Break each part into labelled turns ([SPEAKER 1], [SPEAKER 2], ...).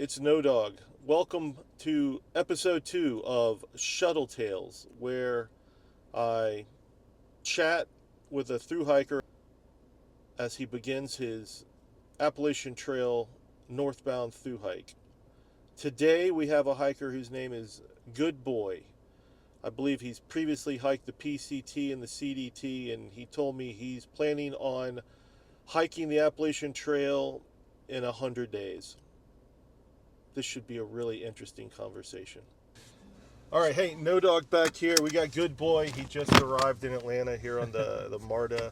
[SPEAKER 1] It's No Dog. Welcome to episode 2 of Shuttle Tales, where I chat with a thru-hiker as he begins his Appalachian Trail northbound thru-hike. Today we have a hiker whose name is Good Boy. I believe he's previously hiked the PCT and the CDT, and he told me he's planning on hiking the Appalachian Trail in 100 days. This should be a really interesting conversation. All right, hey, No Dog back here. We got Good Boy. He just arrived in Atlanta here on the MARTA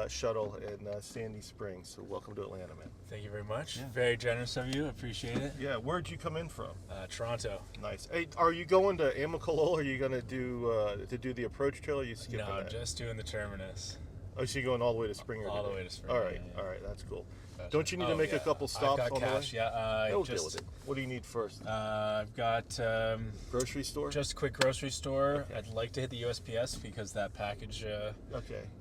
[SPEAKER 1] shuttle in Sandy Springs. So welcome to Atlanta, man.
[SPEAKER 2] Thank you very much. Yeah. Very generous of you. Appreciate it.
[SPEAKER 1] Yeah, where'd you come in from?
[SPEAKER 2] Toronto.
[SPEAKER 1] Nice. Hey, are you going to Amicalola? Are you going to do the approach trail? Or are you skipping
[SPEAKER 2] No,
[SPEAKER 1] that?
[SPEAKER 2] just doing the terminus.
[SPEAKER 1] Oh, so you're going all the way to Springer?
[SPEAKER 2] All the way to Springer.
[SPEAKER 1] All right,
[SPEAKER 2] yeah.
[SPEAKER 1] all right, that's cool.
[SPEAKER 2] Gotcha.
[SPEAKER 1] Don't you need to make a couple stops
[SPEAKER 2] I've got
[SPEAKER 1] on
[SPEAKER 2] cash,
[SPEAKER 1] the way?
[SPEAKER 2] Yeah.
[SPEAKER 1] We'll deal with it. What do you need first?
[SPEAKER 2] I've got
[SPEAKER 1] grocery store.
[SPEAKER 2] Just a quick grocery store.
[SPEAKER 1] Okay.
[SPEAKER 2] I'd like to hit the USPS because that package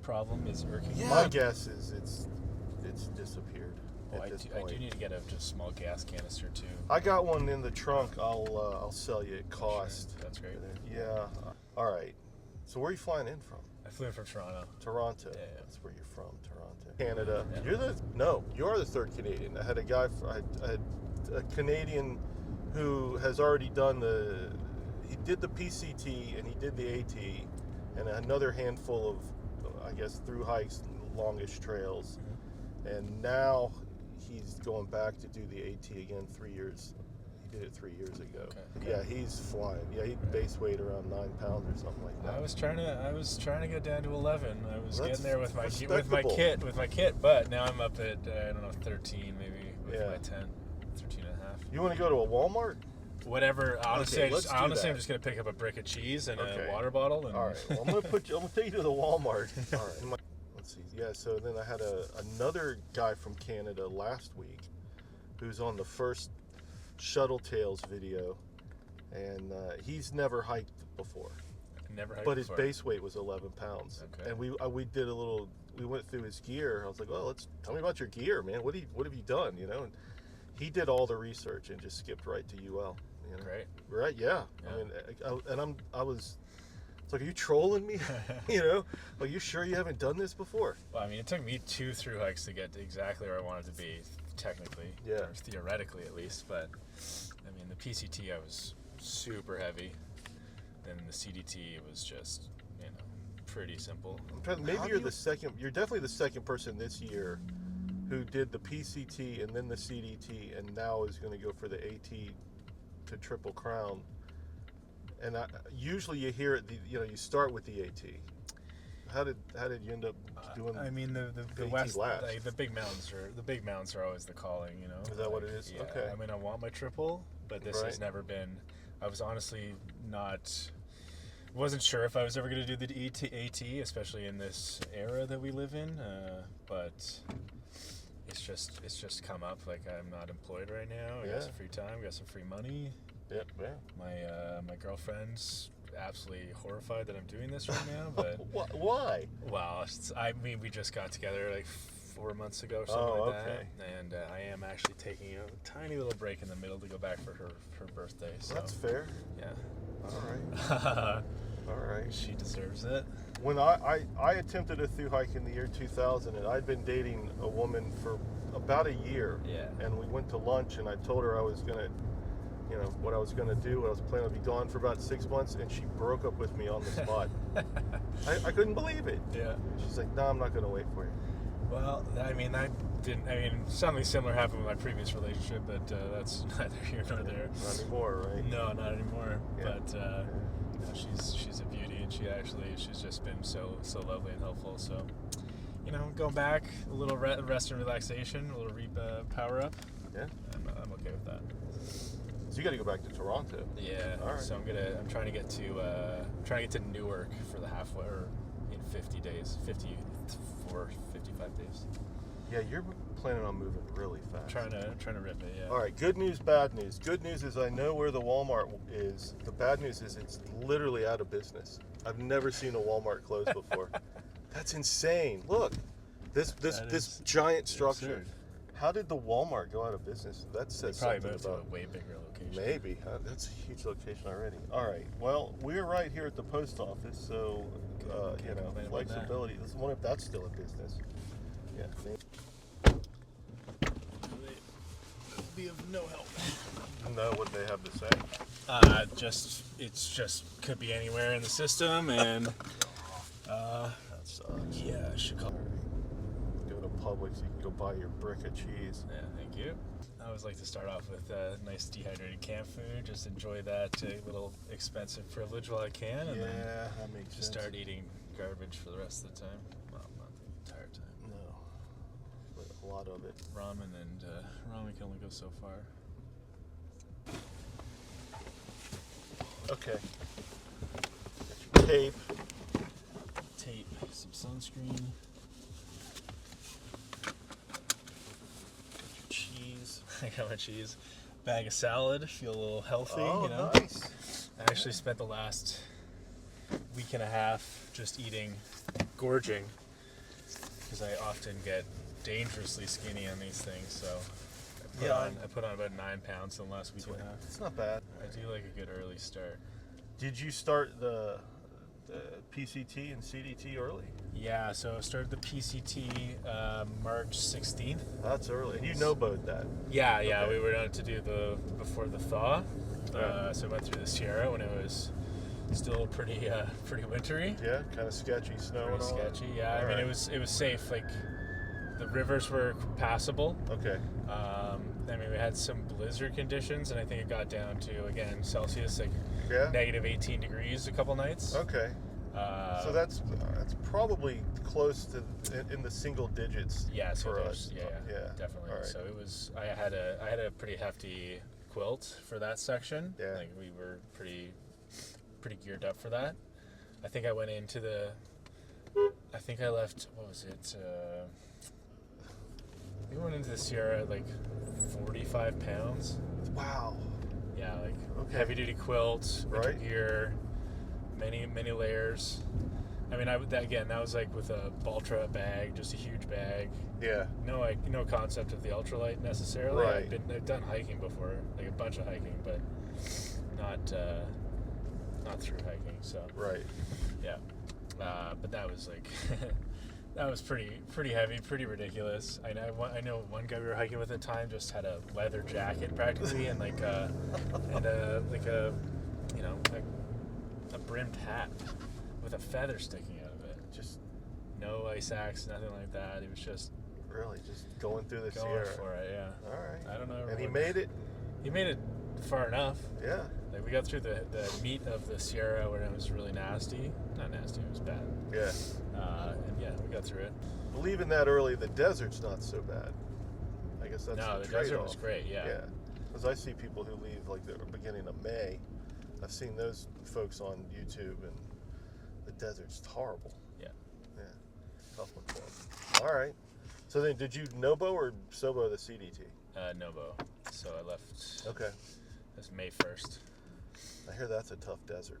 [SPEAKER 2] problem is irking.
[SPEAKER 1] Yeah. My guess is it's disappeared.
[SPEAKER 2] Oh, I do need to get a just small gas canister too.
[SPEAKER 1] I got one in the trunk. I'll sell you at cost.
[SPEAKER 2] Sure. That's great.
[SPEAKER 1] Yeah. All right. So where are you flying in from?
[SPEAKER 2] I flew in from Toronto.
[SPEAKER 1] Toronto.
[SPEAKER 2] Yeah.
[SPEAKER 1] That's where you're from, Toronto. Canada.
[SPEAKER 2] Yeah.
[SPEAKER 1] You're the third Canadian. I had a guy, I had a Canadian who has already done he did the PCT and he did the AT, and another handful of, I guess, through hikes, longish trails, and now he's going back to do the AT again 3 years. He did it 3 years ago. Okay. Yeah, he's flying. Yeah, he base weight around 9 pounds or something like that.
[SPEAKER 2] I was trying to get down to 11. I was getting there with my kit, but now I'm up at I don't know 13 maybe with my 13 and a half.
[SPEAKER 1] You want to go to a Walmart?
[SPEAKER 2] Whatever. Honestly,
[SPEAKER 1] I'm
[SPEAKER 2] just gonna pick up a brick of cheese and a water bottle. And...
[SPEAKER 1] All right. Well, I'm gonna take you to the Walmart. All right. Let's see. Yeah. So then I had another guy from Canada last week, who's on the first Shuttle Tales video, and he's never hiked before. But his base weight was 11 pounds. Okay. And we did a little. We went through his gear. I was like, well, tell me about your gear, man. What have you done? You know. And he did all the research and just skipped right to UL. You know? Right. Yeah. I mean, I was. It's like, are you trolling me? You know, are you sure you haven't done this before?
[SPEAKER 2] Well, I mean, it took me 2 through hikes to get to exactly where I wanted to be, technically, or theoretically at least. But I mean, the PCT I was super heavy, and the CDT it was just pretty simple.
[SPEAKER 1] Maybe You're definitely the second person this year who did the PCT and then the CDT, and now is going to go for the AT to Triple Crown. And usually you hear it. You start with the AT. How did you end up doing?
[SPEAKER 2] I mean, the west, the big mountains are always the calling. You know.
[SPEAKER 1] Is that what it is?
[SPEAKER 2] Yeah.
[SPEAKER 1] Okay.
[SPEAKER 2] I mean, I want my triple, but this has never been. I was honestly wasn't sure if I was ever going to do the AT, especially in this era that we live in. But it's just come up. Like, I'm not employed right now. I got some free time. Got some free money.
[SPEAKER 1] Yep. Yeah.
[SPEAKER 2] My girlfriend's absolutely horrified that I'm doing this right now. But
[SPEAKER 1] why?
[SPEAKER 2] Well, I mean, we just got together like 4 months ago or something like that. And I am actually taking a tiny little break in the middle to go back for her birthday. So
[SPEAKER 1] that's fair.
[SPEAKER 2] Yeah.
[SPEAKER 1] All right.
[SPEAKER 2] She deserves it.
[SPEAKER 1] When I attempted a thru hike in the year 2000, and I'd been dating a woman for about a year.
[SPEAKER 2] Yeah.
[SPEAKER 1] And we went to lunch, and I told her I was gonna, what I was gonna do. I was planning to be gone for about 6 months, and she broke up with me on the spot. I couldn't believe it.
[SPEAKER 2] Yeah.
[SPEAKER 1] She's like, "No, I'm not gonna wait for you."
[SPEAKER 2] Well, something similar happened with my previous relationship, but that's neither here nor there.
[SPEAKER 1] Not anymore, right?
[SPEAKER 2] No, not anymore.
[SPEAKER 1] Yeah.
[SPEAKER 2] But she's a beauty, and she's just been so lovely and helpful. So, going back, a little rest and relaxation, a little power up.
[SPEAKER 1] Yeah.
[SPEAKER 2] I'm okay with that.
[SPEAKER 1] So you got to go back to Toronto.
[SPEAKER 2] Yeah.
[SPEAKER 1] All right.
[SPEAKER 2] So I'm trying to get to Newark for the halfway, or in 50 days, 55 days.
[SPEAKER 1] Yeah, you're planning on moving really fast.
[SPEAKER 2] Trying to rip it, yeah.
[SPEAKER 1] All right, good news, bad news. Good news is I know where the Walmart is. The bad news is it's literally out of business. I've never seen a Walmart close before. That's insane. Look, this giant structure.
[SPEAKER 2] Absurd.
[SPEAKER 1] How did the Walmart go out of business? That says
[SPEAKER 2] Probably
[SPEAKER 1] something
[SPEAKER 2] moved to
[SPEAKER 1] about
[SPEAKER 2] a way bigger location.
[SPEAKER 1] maybe. That's a huge location already. All right. Well, we're right here at the post office, so you know, flexibility. I wonder if that's still a business. Yeah.
[SPEAKER 2] It'll be of no help.
[SPEAKER 1] Know what they have to say.
[SPEAKER 2] It's just could be anywhere in the system, and
[SPEAKER 1] That sucks.
[SPEAKER 2] yeah, Chicago.
[SPEAKER 1] Go to Publix, you can go buy your brick of cheese.
[SPEAKER 2] Yeah, thank you. I always like to start off with nice dehydrated camp food. Just enjoy that little expensive privilege while I can, and then
[SPEAKER 1] that makes
[SPEAKER 2] just
[SPEAKER 1] sense.
[SPEAKER 2] start eating garbage for the rest of the time. Well, not the entire time.
[SPEAKER 1] No, but a lot of it.
[SPEAKER 2] Ramen can only go so far.
[SPEAKER 1] Okay. Got your tape.
[SPEAKER 2] Tape, some sunscreen.
[SPEAKER 1] Cheese.
[SPEAKER 2] I got my cheese. Bag of salad. Feel a little healthy,
[SPEAKER 1] Oh,
[SPEAKER 2] you know.
[SPEAKER 1] nice.
[SPEAKER 2] I actually spent the last week and a half just eating, gorging, because I often get dangerously skinny on these things. So I put on about 9 pounds in the last week and a half.
[SPEAKER 1] It's not bad.
[SPEAKER 2] I do like a good early start.
[SPEAKER 1] Did you start the PCT and CDT early?
[SPEAKER 2] Yeah, so I started the PCT March 16th.
[SPEAKER 1] That's early. And you NOBO'd that.
[SPEAKER 2] Yeah,
[SPEAKER 1] Okay.
[SPEAKER 2] we were out to do before the thaw. So I went through the Sierra when it was still pretty wintry.
[SPEAKER 1] Yeah, kind of sketchy snow
[SPEAKER 2] Pretty
[SPEAKER 1] and all that?
[SPEAKER 2] sketchy. Yeah,
[SPEAKER 1] All
[SPEAKER 2] I mean
[SPEAKER 1] right.
[SPEAKER 2] it was safe. Like the rivers were passable.
[SPEAKER 1] Okay.
[SPEAKER 2] I mean we had some blizzard conditions, and I think it got down to again Celsius like
[SPEAKER 1] Yeah?
[SPEAKER 2] negative 18 degrees a couple nights.
[SPEAKER 1] Okay. So that's probably close to in the single digits.
[SPEAKER 2] Yeah, so
[SPEAKER 1] for
[SPEAKER 2] there's,
[SPEAKER 1] us.
[SPEAKER 2] yeah, definitely.
[SPEAKER 1] All right.
[SPEAKER 2] So it was. I had a pretty hefty quilt for that section.
[SPEAKER 1] Yeah.
[SPEAKER 2] Like we were pretty geared up for that. I think I went into I think I left. What was it? We went into the Sierra at like 45 pounds.
[SPEAKER 1] Wow.
[SPEAKER 2] Yeah, like
[SPEAKER 1] Okay.
[SPEAKER 2] heavy duty quilt, winter
[SPEAKER 1] Right.
[SPEAKER 2] gear, many layers. I mean, that was like with a Baltra bag, just a huge bag.
[SPEAKER 1] Yeah.
[SPEAKER 2] No concept of the ultralight necessarily.
[SPEAKER 1] Right.
[SPEAKER 2] I've done hiking before, like a bunch of hiking, but not through hiking. So
[SPEAKER 1] Right.
[SPEAKER 2] yeah, but that was like that was pretty heavy, pretty ridiculous. I know one guy we were hiking with at the time just had a leather jacket practically and like a you know a brimmed hat with a feather sticking out of it. Just no ice axe, nothing like that. It was just
[SPEAKER 1] Really, just going through the
[SPEAKER 2] going
[SPEAKER 1] Sierra.
[SPEAKER 2] for it. Yeah.
[SPEAKER 1] All right.
[SPEAKER 2] I don't know.
[SPEAKER 1] And he made it.
[SPEAKER 2] He made it far enough.
[SPEAKER 1] Yeah.
[SPEAKER 2] Like we got through the meat of the Sierra when it was really nasty. Not nasty, it was bad.
[SPEAKER 1] Yeah.
[SPEAKER 2] And yeah, we got through it.
[SPEAKER 1] Leaving that early, the desert's not so bad. I guess that's
[SPEAKER 2] No,
[SPEAKER 1] the
[SPEAKER 2] the desert
[SPEAKER 1] trade-off.
[SPEAKER 2] was great. Yeah.
[SPEAKER 1] Yeah. Because I see people who leave like the beginning of May. I've seen those folks on YouTube, and the desert's horrible.
[SPEAKER 2] Yeah.
[SPEAKER 1] Yeah. Tough one for them. All right. So then, did you NOBO or SOBO the CDT?
[SPEAKER 2] NOBO. So I left.
[SPEAKER 1] Okay.
[SPEAKER 2] It was May 1st.
[SPEAKER 1] I hear that's a tough desert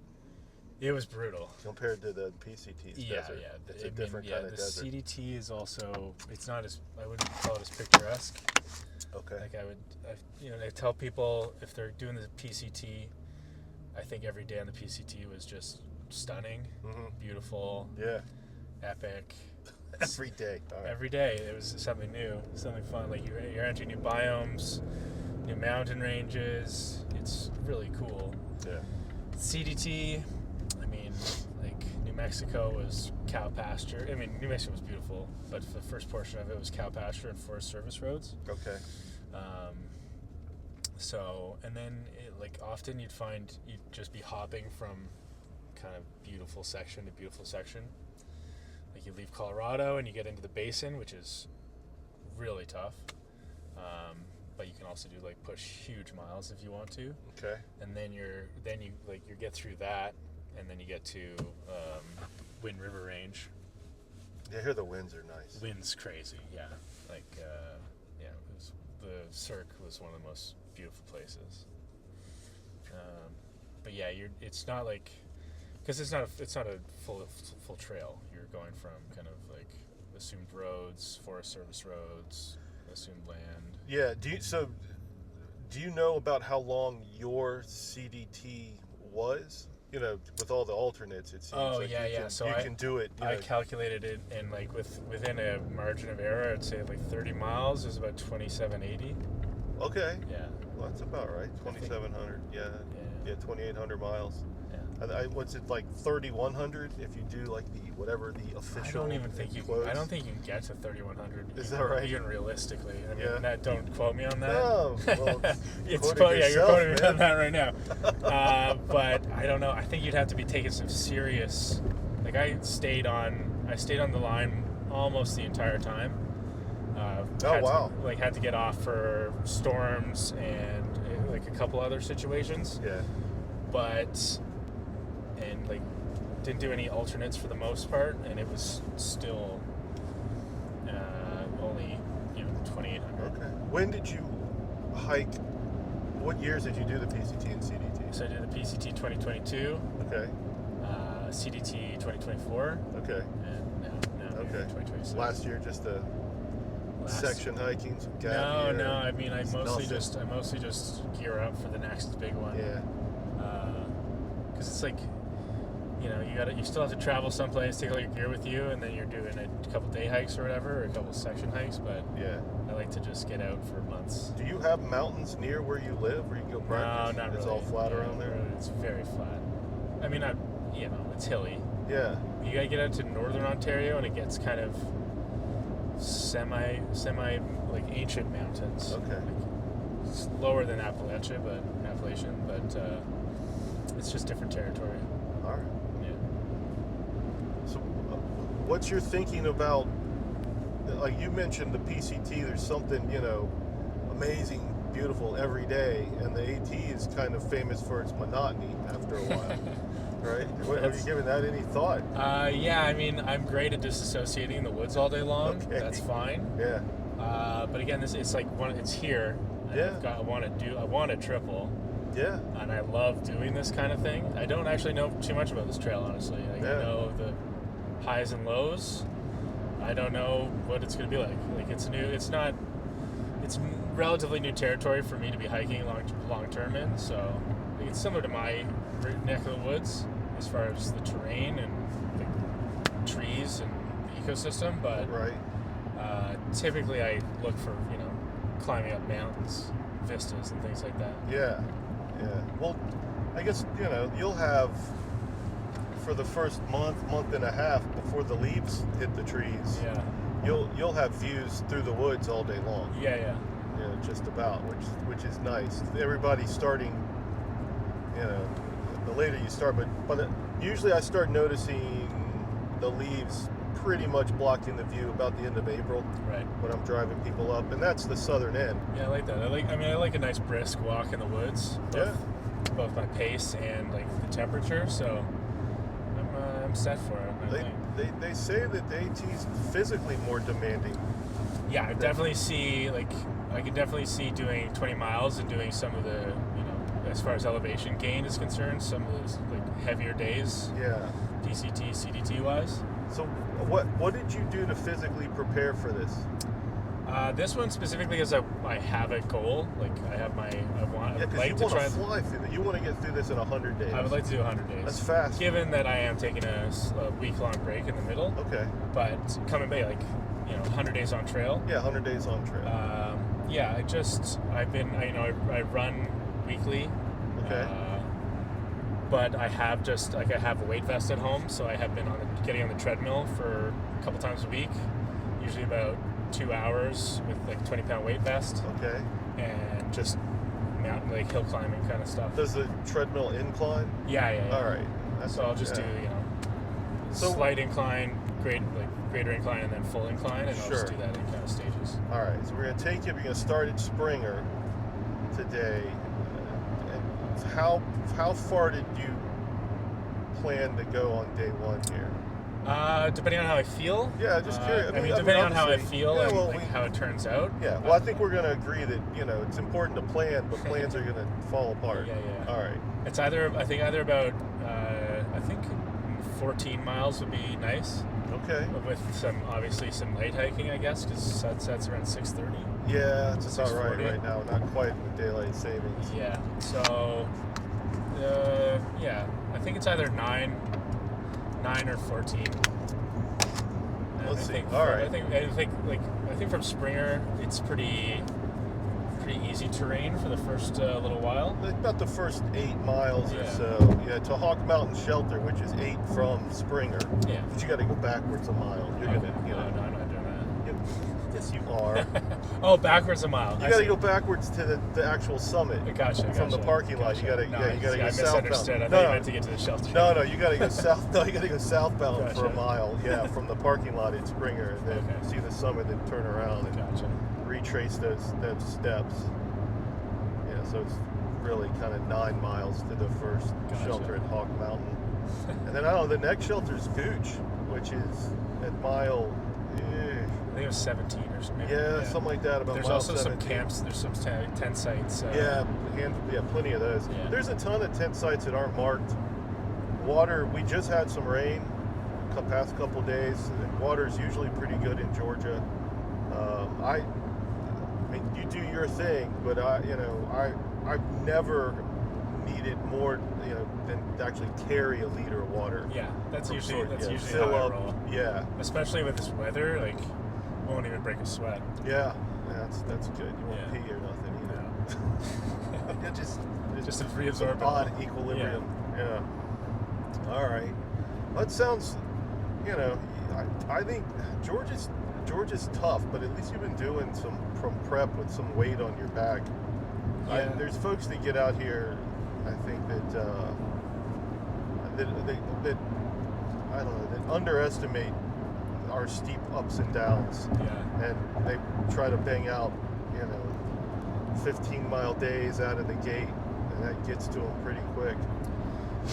[SPEAKER 2] It was brutal.
[SPEAKER 1] compared to the PCT's desert.
[SPEAKER 2] Yeah.
[SPEAKER 1] It's a different kind of
[SPEAKER 2] the
[SPEAKER 1] desert.
[SPEAKER 2] CDT is also. It's not as. I wouldn't call it as picturesque.
[SPEAKER 1] Okay.
[SPEAKER 2] Like I tell people if they're doing the PCT, I think every day on the PCT was just stunning, beautiful,
[SPEAKER 1] Yeah.
[SPEAKER 2] epic.
[SPEAKER 1] Every day. All right.
[SPEAKER 2] Every day it was something new, something fun. Like you're entering new biomes, new mountain ranges. It's really cool.
[SPEAKER 1] Yeah.
[SPEAKER 2] CDT, I mean, like New Mexico was cow pasture. I mean, New Mexico was beautiful, but the first portion of it was cow pasture and Forest Service roads.
[SPEAKER 1] Okay.
[SPEAKER 2] So, and then often you'd find you'd just be hopping from kind of beautiful section to beautiful section. Like you leave Colorado and you get into the basin, which is really tough. But you can also do push huge miles if you want to.
[SPEAKER 1] Okay.
[SPEAKER 2] And then you get through that, and then you get to Wind River Range.
[SPEAKER 1] Yeah, I hear the winds are nice.
[SPEAKER 2] Wind's crazy, yeah. The Cirque was one of the most beautiful places. But yeah, it's not because it's not a full trail. You're going from kind of assumed roads, Forest Service roads, assumed land.
[SPEAKER 1] Yeah. Do you know about how long your CDT was? With all the alternates, it seems like
[SPEAKER 2] So
[SPEAKER 1] you can do it.
[SPEAKER 2] I calculated it, and like within a margin of error, I'd say like 30 miles is about 2780.
[SPEAKER 1] Okay.
[SPEAKER 2] Yeah.
[SPEAKER 1] Well, that's about right. 2,700. Yeah. 2,800 miles.
[SPEAKER 2] Yeah.
[SPEAKER 1] What's it like 3,100 if you do like the official?
[SPEAKER 2] I don't even think you can get to 3,100.
[SPEAKER 1] Is that right?
[SPEAKER 2] Even realistically. I mean, don't quote me on that.
[SPEAKER 1] No. Well,
[SPEAKER 2] you're quoting me on that right now. But I don't know. I think you'd have to be taking some serious. Like I stayed on the line almost the entire time. Had to get off for storms and like a couple other situations.
[SPEAKER 1] Yeah.
[SPEAKER 2] And didn't do any alternates for the most part, and it was still only 2,800.
[SPEAKER 1] Okay. When did you hike? What years did you do the PCT and CDT?
[SPEAKER 2] So I did the PCT 2022.
[SPEAKER 1] Okay.
[SPEAKER 2] CDT 2024.
[SPEAKER 1] Okay.
[SPEAKER 2] And now
[SPEAKER 1] okay.
[SPEAKER 2] 2026.
[SPEAKER 1] Last year, just section hiking, some gap year.
[SPEAKER 2] No. I mean, I mostly just gear up for the next big one.
[SPEAKER 1] Yeah.
[SPEAKER 2] Because it's like, you still have to travel someplace, take all your gear with you, and then you're doing a couple day hikes or whatever, or a couple section hikes. But
[SPEAKER 1] yeah,
[SPEAKER 2] I like to just get out for months.
[SPEAKER 1] Do you have mountains near where you live, where you can go practice?
[SPEAKER 2] No, not really.
[SPEAKER 1] It's all flat around there.
[SPEAKER 2] It's very flat. I mean, it's hilly.
[SPEAKER 1] Yeah.
[SPEAKER 2] You gotta get out to northern Ontario, and it gets kind of semi like ancient mountains.
[SPEAKER 1] Okay.
[SPEAKER 2] It's lower than Appalachian, but it's just different territory.
[SPEAKER 1] All right.
[SPEAKER 2] Yeah.
[SPEAKER 1] So, what's your thinking about? Like you mentioned, the PCT. There's something amazing, beautiful every day, and the AT is kind of famous for its monotony after a while. Right? Have you given that any thought?
[SPEAKER 2] Yeah, I mean, I'm great at disassociating in the woods all day long.
[SPEAKER 1] Okay.
[SPEAKER 2] That's fine.
[SPEAKER 1] Yeah.
[SPEAKER 2] But again, it's here.
[SPEAKER 1] Yeah.
[SPEAKER 2] I want to triple.
[SPEAKER 1] Yeah.
[SPEAKER 2] And I love doing this kind of thing. I don't actually know too much about this trail, honestly. I know the highs and lows. I don't know what it's going to be like. Like it's relatively new territory for me to be hiking long term in. So it's similar to my neck of the woods as far as the terrain and the trees and the ecosystem, but typically I look for climbing up mountains, vistas, and things like that.
[SPEAKER 1] Yeah. Well, I guess you'll have for the first month and a half before the leaves hit the trees.
[SPEAKER 2] Yeah.
[SPEAKER 1] You'll have views through the woods all day long.
[SPEAKER 2] Yeah.
[SPEAKER 1] Just about, which is nice. Everybody's starting. The later you start, but usually I start noticing the leaves pretty much blocking the view about the end of April.
[SPEAKER 2] Right. When
[SPEAKER 1] I'm driving people up, and that's the southern end.
[SPEAKER 2] Yeah, I like that. I like a nice brisk walk in the woods. Both my pace and like the temperature. So I'm set for it.
[SPEAKER 1] They say that the AT is physically more demanding.
[SPEAKER 2] Yeah, I definitely see I can definitely see doing 20 miles and doing some of the as far as elevation gain is concerned, some of those like heavier days.
[SPEAKER 1] Yeah.
[SPEAKER 2] PCT, CDT wise.
[SPEAKER 1] So what did you do to physically prepare for this?
[SPEAKER 2] This one specifically is I have a goal. Like I want to
[SPEAKER 1] fly through it. You want to get through this in 100 days.
[SPEAKER 2] I would like to do 100 days.
[SPEAKER 1] That's fast.
[SPEAKER 2] Given that I am taking a week-long break in the middle.
[SPEAKER 1] Okay.
[SPEAKER 2] But coming back, 100 days on trail.
[SPEAKER 1] Yeah, 100 days on trail.
[SPEAKER 2] I run weekly.
[SPEAKER 1] Okay.
[SPEAKER 2] But I have I have a weight vest at home, so I have been getting on the treadmill for a couple times a week, usually about 2 hours with like 20-pound weight vest.
[SPEAKER 1] Okay.
[SPEAKER 2] And just mountain, hill climbing kind of stuff.
[SPEAKER 1] Does the treadmill incline?
[SPEAKER 2] Yeah.
[SPEAKER 1] All right.
[SPEAKER 2] So I'll just do slight incline, greater incline, and then full incline, and I'll just do that in kind of stages.
[SPEAKER 1] All right. So we're gonna take you. We're gonna start at Springer today. How far did you plan to go on day one here?
[SPEAKER 2] Depending on how I feel.
[SPEAKER 1] Yeah, just curious.
[SPEAKER 2] Depending on how I feel and how it turns out.
[SPEAKER 1] Yeah, well, I think we're going to agree that, it's important to plan, but plans are going to fall apart.
[SPEAKER 2] Yeah.
[SPEAKER 1] All right.
[SPEAKER 2] It's either about 14 miles would be nice.
[SPEAKER 1] Okay.
[SPEAKER 2] With obviously some night hiking, I guess, because sunset's around 6:30.
[SPEAKER 1] Yeah, that's about
[SPEAKER 2] 6:40.
[SPEAKER 1] right now. Not quite with daylight savings.
[SPEAKER 2] Yeah. So, I think it's either 9 or 14.
[SPEAKER 1] Let's see. All right.
[SPEAKER 2] I think from Springer, it's pretty easy terrain for the first little while.
[SPEAKER 1] About the first 8 miles or so. Yeah, to Hawk Mountain Shelter, which is 8 from Springer.
[SPEAKER 2] Yeah.
[SPEAKER 1] But you got to go backwards a mile. You're gonna,
[SPEAKER 2] No, I'm not doing that.
[SPEAKER 1] Yes, you are.
[SPEAKER 2] Oh, backwards a mile.
[SPEAKER 1] You got to go backwards to the actual summit.
[SPEAKER 2] Gotcha.
[SPEAKER 1] From the parking lot. You got to go southbound.
[SPEAKER 2] I misunderstood. I thought you meant to get to the shelter.
[SPEAKER 1] No, you got to go south. No, you got to go southbound
[SPEAKER 2] Gotcha.
[SPEAKER 1] for a mile. Yeah, from the parking lot at Springer, and then see the summit, and turn around and retrace those steps. Yeah, so it's really kind of 9 miles to the first shelter at Hawk Mountain, and then the next shelter is Gooch, which is at mile.
[SPEAKER 2] I think it was 17 or something.
[SPEAKER 1] Yeah, something like that. About
[SPEAKER 2] there's
[SPEAKER 1] mile
[SPEAKER 2] also
[SPEAKER 1] 17.
[SPEAKER 2] some camps. There's some tent sites.
[SPEAKER 1] Plenty of those.
[SPEAKER 2] Yeah.
[SPEAKER 1] There's a ton of tent sites that aren't marked. Water. We just had some rain past couple days. Water's usually pretty good in Georgia. I mean, you do your thing, but I've never needed more, than to actually carry a liter of water.
[SPEAKER 2] Yeah, that's usually
[SPEAKER 1] fill
[SPEAKER 2] how I
[SPEAKER 1] up.
[SPEAKER 2] roll.
[SPEAKER 1] Yeah.
[SPEAKER 2] Especially with this weather, won't even break a sweat.
[SPEAKER 1] Yeah, that's good. You won't pee or nothing either.
[SPEAKER 2] Yeah. just a
[SPEAKER 1] Some
[SPEAKER 2] reabsorb.
[SPEAKER 1] odd equilibrium. Yeah. All right. That sounds. I think Georgia's tough, but at least you've been doing some prep with some weight on your back.
[SPEAKER 2] Yeah.
[SPEAKER 1] There's folks that get out here, I think that I don't know, that underestimate our steep ups and downs.
[SPEAKER 2] Yeah.
[SPEAKER 1] And they try to bang out, 15-mile days out of the gate, and that gets to them pretty quick.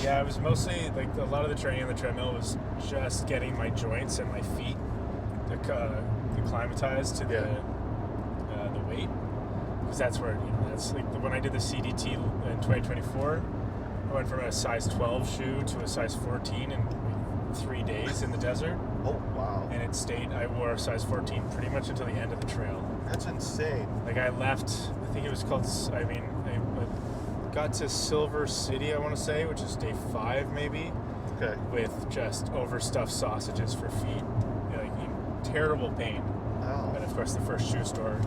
[SPEAKER 2] Yeah, it was mostly a lot of the training on the treadmill was just getting my joints and my feet acclimatized to the weight, because that's where that's when I did the CDT in 2024. I went from a size 12 shoe to a size 14 in 3 days in the desert.
[SPEAKER 1] Oh wow!
[SPEAKER 2] And I wore a size 14 pretty much until the end of the trail.
[SPEAKER 1] That's insane.
[SPEAKER 2] I left. I think it was called. I got to Silver City, I want to say, which is day 5 maybe.
[SPEAKER 1] Okay.
[SPEAKER 2] With just overstuffed sausages for feet, in terrible pain.
[SPEAKER 1] Oh.
[SPEAKER 2] And of course, the first shoe store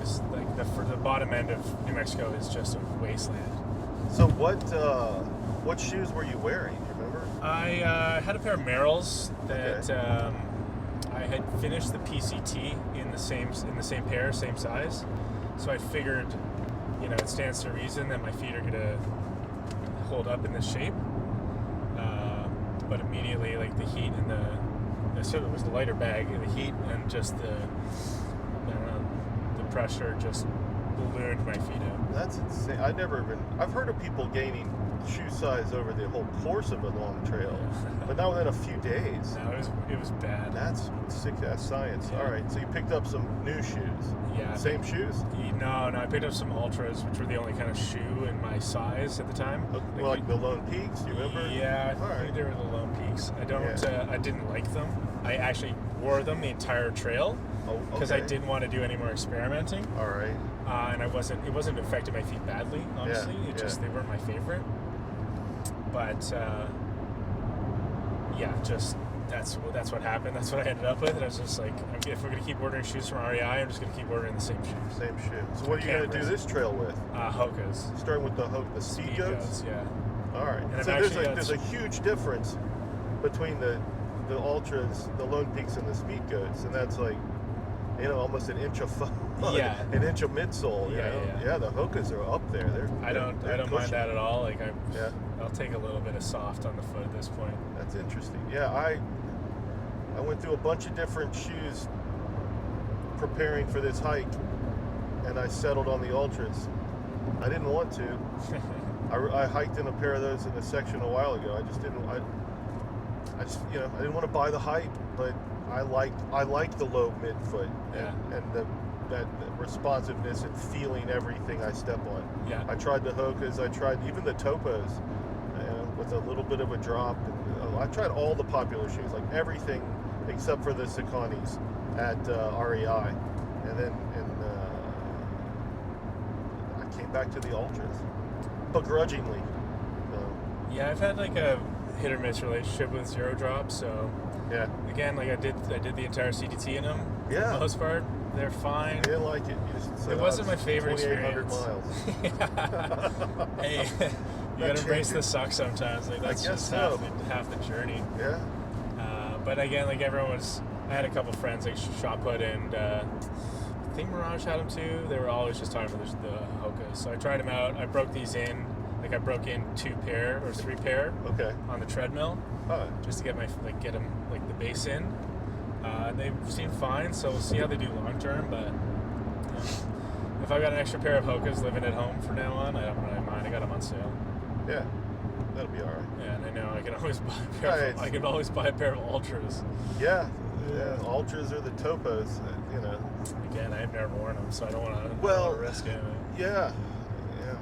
[SPEAKER 2] is the bottom end of New Mexico is just a wasteland.
[SPEAKER 1] So what shoes were you wearing? Do you remember?
[SPEAKER 2] I had a pair of Merrells that I had finished the PCT in the same pair, same size. So I figured, it stands to reason that my feet are gonna hold up in this shape. But immediately, the heat and so it was the lighter bag, and the heat and just the pressure just ballooned my feet out.
[SPEAKER 1] That's insane. I've heard of people gaining shoe size over the whole course of a long trail, but not within a few days.
[SPEAKER 2] No, it was bad.
[SPEAKER 1] That's sick ass science.
[SPEAKER 2] Yeah.
[SPEAKER 1] All right, so you picked up some new shoes.
[SPEAKER 2] Yeah.
[SPEAKER 1] Same shoes?
[SPEAKER 2] No, I picked up some Ultras, which were the only kind of shoe in my size at the time.
[SPEAKER 1] Like the Lone Peaks, do you remember?
[SPEAKER 2] Yeah, I think they were the Lone Peaks. I didn't like them. I actually wore them the entire trail because I didn't want to do any more experimenting.
[SPEAKER 1] All right.
[SPEAKER 2] And it wasn't affecting my feet badly, honestly. They weren't my favorite. But that's what happened. That's what I ended up with. And I was just like, if we're gonna keep ordering shoes from REI, I'm just gonna keep ordering the same shoes.
[SPEAKER 1] Same shoe. So what are you gonna do this trail with?
[SPEAKER 2] Hokas.
[SPEAKER 1] Starting with the speed goats.
[SPEAKER 2] Yeah.
[SPEAKER 1] All right.
[SPEAKER 2] And
[SPEAKER 1] So there's a huge difference between the Ultras, the Lone Peaks, and the speed goats, and that's almost an inch of an inch of midsole. Yeah. The Hokas are up there.
[SPEAKER 2] I don't mind that at all.
[SPEAKER 1] I'll
[SPEAKER 2] take a little bit of soft on the foot at this point.
[SPEAKER 1] That's interesting. Yeah, I went through a bunch of different shoes preparing for this hike, and I settled on the Ultras. I didn't want to. I hiked in a pair of those in a section a while ago. I just didn't. I didn't want to buy the hype, but I liked the low midfoot and that responsiveness and feeling everything I step on.
[SPEAKER 2] Yeah.
[SPEAKER 1] I tried the Hokas. I tried even the Topos, with a little bit of a drop and a I tried all the popular shoes, like everything except for the Sauconys at REI, and then I came back to the Ultras, begrudgingly.
[SPEAKER 2] Yeah, I've had like a hit or miss relationship with Zero Drop, so
[SPEAKER 1] yeah.
[SPEAKER 2] Again, like I did the entire CDT in them.
[SPEAKER 1] Yeah.
[SPEAKER 2] For the most part, they're fine.
[SPEAKER 1] I didn't like it.
[SPEAKER 2] It wasn't my favorite
[SPEAKER 1] 2,800
[SPEAKER 2] experience.
[SPEAKER 1] miles.
[SPEAKER 2] Hey, you gotta embrace the suck sometimes. Like that's just half the journey.
[SPEAKER 1] Yeah.
[SPEAKER 2] But again, like everyone was, I had a couple friends like Shot Put and I think Mirage had them too. They were always just talking about the Hokas. So I tried them out. I broke these in. Like I broke in 2 pair or 3 pair.
[SPEAKER 1] Okay. On
[SPEAKER 2] the treadmill.
[SPEAKER 1] Oh.
[SPEAKER 2] Just to get get them like the base in. They seem fine, so we'll see how they do long term. But if I've got an extra pair of Hokas living at home from now on, I don't really mind. I got them on sale.
[SPEAKER 1] Yeah, that'll be all right.
[SPEAKER 2] Yeah, and I know I can always buy a pair. I can always buy a pair of Ultras.
[SPEAKER 1] Yeah, Ultras are the topos.
[SPEAKER 2] Again, I've never worn them, so I don't want to risk it.
[SPEAKER 1] Yeah,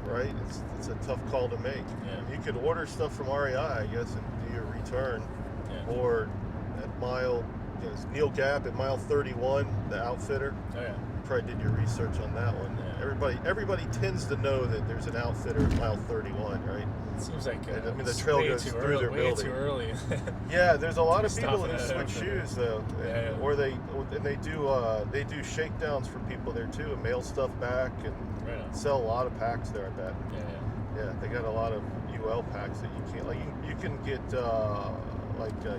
[SPEAKER 1] right. It's a tough call to make.
[SPEAKER 2] Yeah.
[SPEAKER 1] You could order stuff from REI, I guess, and do your return, or at mile. Neil Gap at mile 31, the outfitter.
[SPEAKER 2] Oh yeah.
[SPEAKER 1] You probably did your research on that one.
[SPEAKER 2] Yeah.
[SPEAKER 1] Everybody tends to know that there's an outfitter at mile 31, right?
[SPEAKER 2] It seems like
[SPEAKER 1] the trail goes through their building.
[SPEAKER 2] Way too early.
[SPEAKER 1] Yeah, there's a lot of people who switch shoes though,
[SPEAKER 2] yeah.
[SPEAKER 1] Or they do shakedowns for people there too, and mail stuff back, and sell a lot of packs there. I bet. Yeah, they got a lot of UL packs that you can't you can get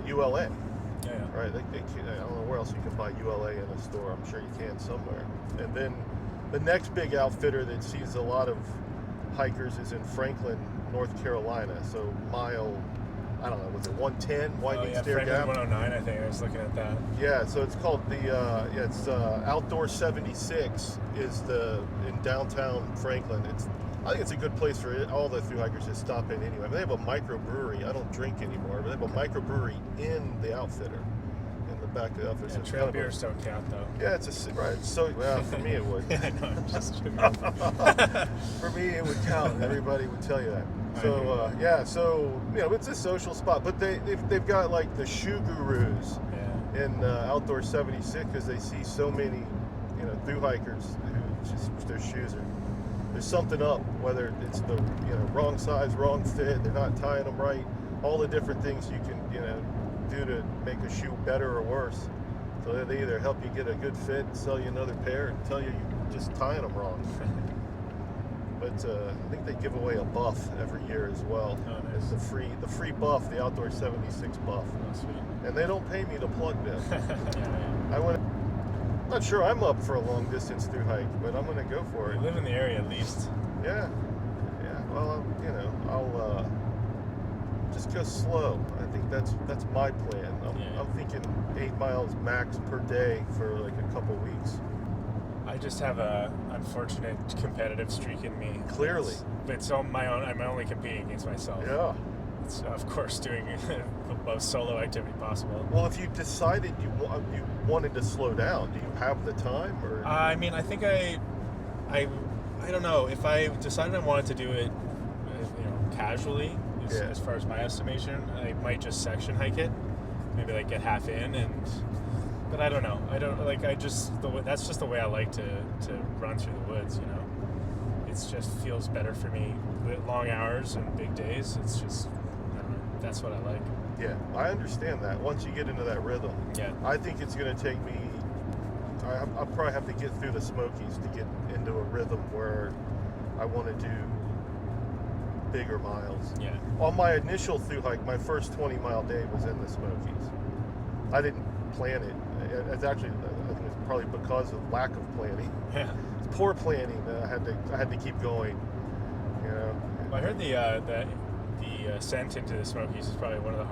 [SPEAKER 1] ULA.
[SPEAKER 2] Yeah.
[SPEAKER 1] Right. I don't know where else you can buy ULA in a store. I'm sure you can somewhere. And then the next big outfitter that sees a lot of hikers is in Franklin, North Carolina. So mile, I don't know, was it 110? Winding Stair
[SPEAKER 2] Franklin
[SPEAKER 1] Gap?
[SPEAKER 2] 109, I think. I was looking at that.
[SPEAKER 1] Yeah. So it's called it's Outdoor 76 is in downtown Franklin. I think it's a good place for all the thru-hikers to stop in anyway. They have a microbrewery. I don't drink anymore, but they have a microbrewery in the outfitter, in the back of the outfitter.
[SPEAKER 2] Yeah, trail beers don't count, though.
[SPEAKER 1] Yeah, right. So, well, for me it would.
[SPEAKER 2] Yeah, I know. I'm just joking.
[SPEAKER 1] For me, it would count. Everybody would tell you that. So, it's a social spot. But they've got like the shoe gurus in Outdoor 76 because they see so many, thru-hikers who just their shoes are. There's something up, whether it's the wrong size, wrong fit, they're not tying them right, all the different things you can do to make a shoe better or worse. So they either help you get a good fit, sell you another pair, and tell you you're just tying them wrong. But I think they give away a buff every year as well.
[SPEAKER 2] Oh, nice.
[SPEAKER 1] It's the free buff, the Outdoor 76 buff.
[SPEAKER 2] Oh, sweet.
[SPEAKER 1] And they don't pay me to plug them.
[SPEAKER 2] Yeah.
[SPEAKER 1] I'm not sure I'm up for a long distance thru hike, but I'm going to go for it.
[SPEAKER 2] You live in the area at least.
[SPEAKER 1] Yeah. Well, I'll just go slow. I think that's my plan. I'm thinking 8 miles max per day for like a couple weeks.
[SPEAKER 2] I just have a unfortunate competitive streak in me.
[SPEAKER 1] Clearly.
[SPEAKER 2] It's on my own. I'm only competing against myself.
[SPEAKER 1] Yeah.
[SPEAKER 2] It's, of course, doing the most solo activity possible.
[SPEAKER 1] Well, if you decided you wanted to slow down, do you have the time? Or
[SPEAKER 2] I mean, I think I don't know. If I decided I wanted to do it, casually, as far as my estimation, I might just section hike it. Maybe like get half in but I don't know. I don't like. That's just the way I like to run through the woods. It just feels better for me with long hours and big days. It's just, I don't know. That's what I like.
[SPEAKER 1] Yeah, I understand that. Once you get into that rhythm, I think it's going to take me. I'll probably have to get through the Smokies to get into a rhythm where I want to do bigger miles.
[SPEAKER 2] Yeah.
[SPEAKER 1] On my initial thru hike, my first 20-mile day was in the Smokies. I didn't plan it. It's actually, I think it's probably because of lack of planning.
[SPEAKER 2] Yeah.
[SPEAKER 1] It's poor planning that I had to keep going.
[SPEAKER 2] Well, I heard the ascent into the Smokies is probably one of the